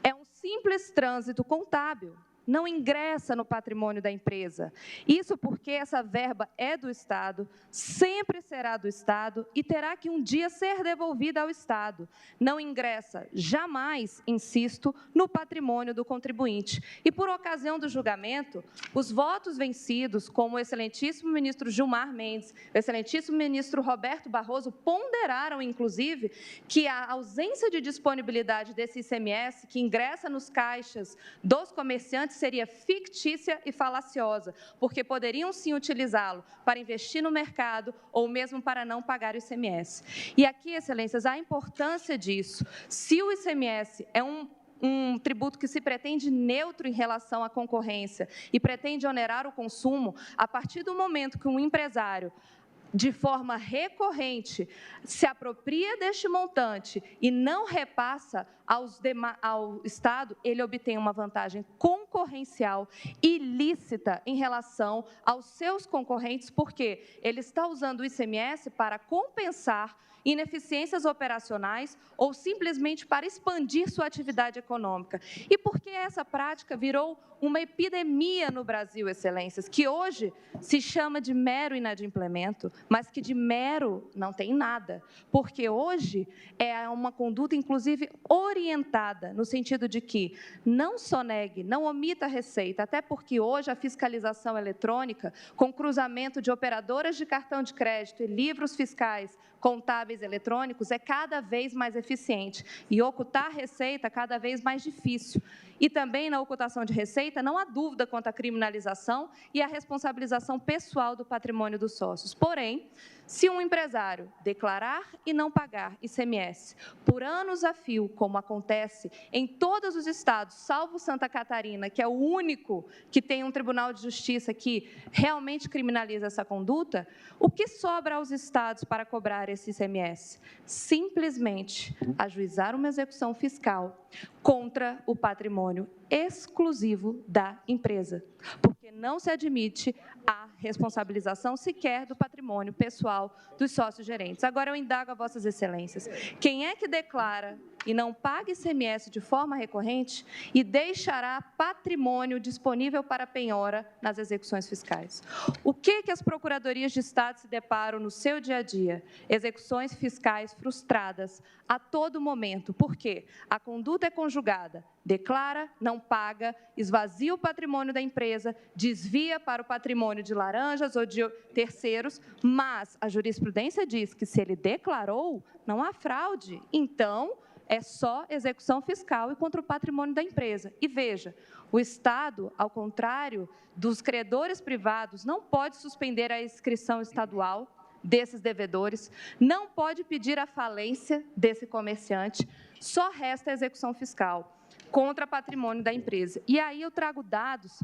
é um simples trânsito contábil, não ingressa no patrimônio da empresa. Isso porque essa verba é do Estado, sempre será do Estado e terá que um dia ser devolvida ao Estado. Não ingressa jamais, insisto, no patrimônio do contribuinte. E por ocasião do julgamento, os votos vencidos, como o excelentíssimo ministro Gilmar Mendes, o excelentíssimo ministro Roberto Barroso, ponderaram, inclusive, que a ausência de disponibilidade desse ICMS que ingressa nos caixas dos comerciantes seria fictícia e falaciosa, porque poderiam sim utilizá-lo para investir no mercado ou mesmo para não pagar o ICMS. E aqui, excelências, a importância disso. Se o ICMS é um tributo que se pretende neutro em relação à concorrência e pretende onerar o consumo, a partir do momento que um empresário, de forma recorrente, se apropria deste montante e não repassa ao Estado, ele obtém uma vantagem concorrencial ilícita em relação aos seus concorrentes, porque ele está usando o ICMS para compensar ineficiências operacionais ou simplesmente para expandir sua atividade econômica. E por que essa prática virou uma epidemia no Brasil, excelências, que hoje se chama de mero inadimplemento, mas que de mero não tem nada, porque hoje é uma conduta, inclusive, orientada orientada no sentido de que não sonegue, não omita a receita, até porque hoje a fiscalização eletrônica, com cruzamento de operadoras de cartão de crédito e livros fiscais contábeis eletrônicos, é cada vez mais eficiente e ocultar a receita cada vez mais difícil. E também na ocultação de receita não há dúvida quanto à criminalização e à responsabilização pessoal do patrimônio dos sócios. Porém, se um empresário declarar e não pagar ICMS por anos a fio, como acontece em todos os estados, salvo Santa Catarina, que é o único que tem um Tribunal de Justiça que realmente criminaliza essa conduta, o que sobra aos estados para cobrar esse ICMS? Simplesmente ajuizar uma execução fiscal contra o patrimônio exclusivo da empresa, porque não se admite a responsabilização sequer do patrimônio pessoal dos sócios gerentes. Agora eu indago a vossas excelências, quem é que declara e não paga ICMS de forma recorrente e deixará patrimônio disponível para penhora nas execuções fiscais? O que as procuradorias de Estado se deparam no seu dia a dia? Execuções fiscais frustradas a todo momento. Por quê? A conduta é conjugada. Declara, não paga, esvazia o patrimônio da empresa, desvia para o patrimônio de laranjas ou de terceiros, mas a jurisprudência diz que se ele declarou, não há fraude. Então, é só execução fiscal e contra o patrimônio da empresa. E veja, o Estado, ao contrário dos credores privados, não pode suspender a inscrição estadual desses devedores, não pode pedir a falência desse comerciante, só resta a execução fiscal contra patrimônio da empresa. E aí eu trago dados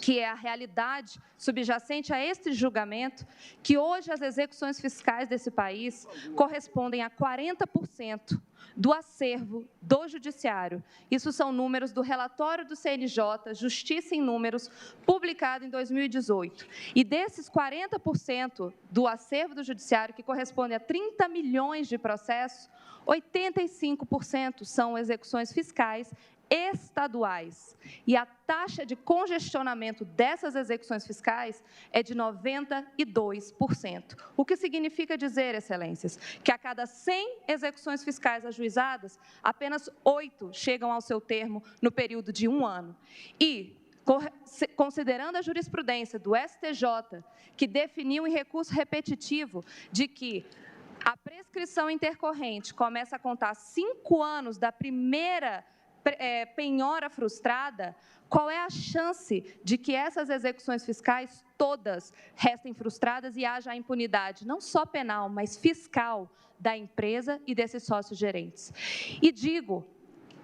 que é a realidade subjacente a este julgamento, que hoje as execuções fiscais desse país correspondem a 40% do acervo do Judiciário. Isso são números do relatório do CNJ, Justiça em Números, publicado em 2018. E desses 40% do acervo do Judiciário, que corresponde a 30 milhões de processos, 85% são execuções fiscais estaduais. E a taxa de congestionamento dessas execuções fiscais é de 92%. O que significa dizer, excelências, que a cada 100 execuções fiscais ajuizadas, apenas 8 chegam ao seu termo no período de 1 ano. E, considerando a jurisprudência do STJ, que definiu em recurso repetitivo de que a prescrição intercorrente começa a contar 5 anos da primeira penhora frustrada, qual é a chance de que essas execuções fiscais todas restem frustradas e haja a impunidade, não só penal, mas fiscal, da empresa e desses sócios gerentes? E digo,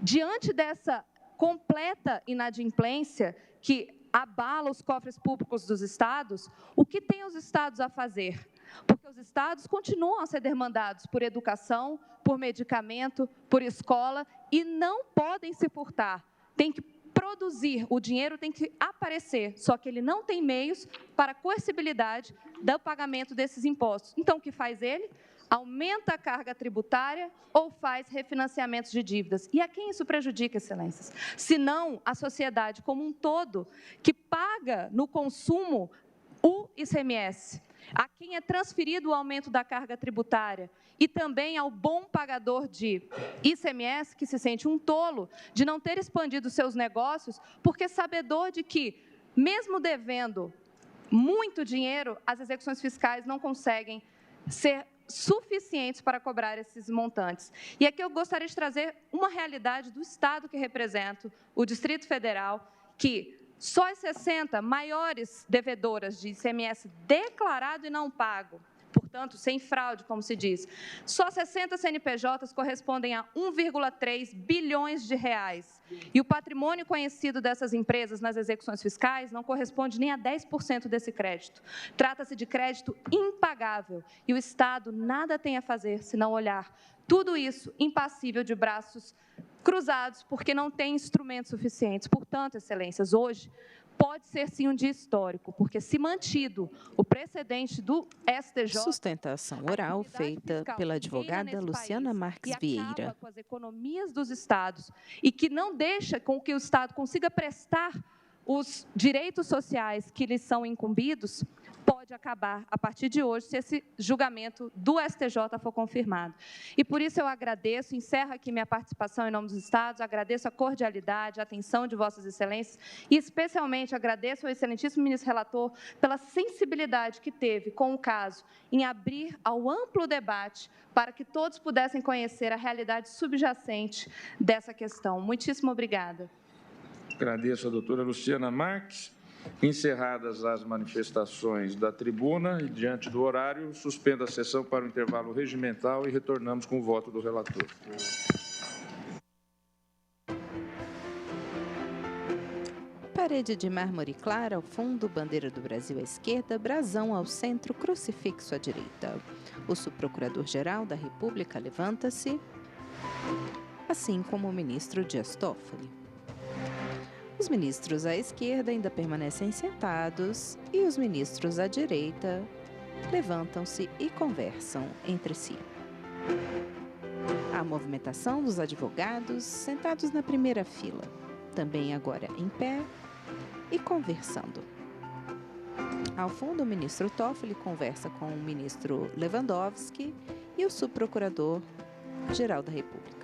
diante dessa completa inadimplência que abala os cofres públicos dos estados, o que têm os estados a fazer? Porque os estados continuam a ser demandados por educação, por medicamento, por escola, e não podem se furtar. Tem que produzir, o dinheiro tem que aparecer, só que ele não tem meios para a coercibilidade do pagamento desses impostos. Então, o que faz ele? Aumenta a carga tributária ou faz refinanciamentos de dívidas. E a quem isso prejudica, excelências? Se não a sociedade como um todo, que paga no consumo o ICMS, a quem é transferido o aumento da carga tributária e também ao bom pagador de ICMS, que se sente um tolo de não ter expandido seus negócios, porque sabedor de que, mesmo devendo muito dinheiro, as execuções fiscais não conseguem ser suficientes para cobrar esses montantes. E aqui eu gostaria de trazer uma realidade do Estado que represento, o Distrito Federal, que só as 60 maiores devedoras de ICMS declarado e não pago, portanto, sem fraude, como se diz, só 60 CNPJs correspondem a 1,3 bilhões de reais. E o patrimônio conhecido dessas empresas nas execuções fiscais não corresponde nem a 10% desse crédito. Trata-se de crédito impagável e o Estado nada tem a fazer senão olhar tudo isso impassível de braços cruzados, porque não tem instrumentos suficientes. Portanto, excelências, hoje pode ser sim um dia histórico, porque se mantido o precedente do STJ... Sustentação oral feita pela advogada Luciana Marques Vieira. Acaba com as economias dos estados e que não deixa com que o Estado consiga prestar os direitos sociais que lhes são incumbidos, pode acabar a partir de hoje, se esse julgamento do STJ for confirmado. E por isso eu agradeço, encerro aqui minha participação em nome dos Estados, agradeço a cordialidade, a atenção de Vossas Excelências e, especialmente, agradeço ao excelentíssimo ministro relator pela sensibilidade que teve com o caso em abrir ao amplo debate para que todos pudessem conhecer a realidade subjacente dessa questão. Muitíssimo obrigada. Agradeço a doutora Luciana Marques. Encerradas as manifestações da tribuna e diante do horário, suspendo a sessão para o intervalo regimental e retornamos com o voto do relator. Parede de mármore clara ao fundo, bandeira do Brasil à esquerda, brasão ao centro, crucifixo à direita. O subprocurador-geral da República levanta-se, assim como o ministro Dias Toffoli. Os ministros à esquerda ainda permanecem sentados e os ministros à direita levantam-se e conversam entre si. A movimentação dos advogados sentados na primeira fila, também agora em pé e conversando. Ao fundo, o ministro Toffoli conversa com o ministro Lewandowski e o subprocurador-geral da República.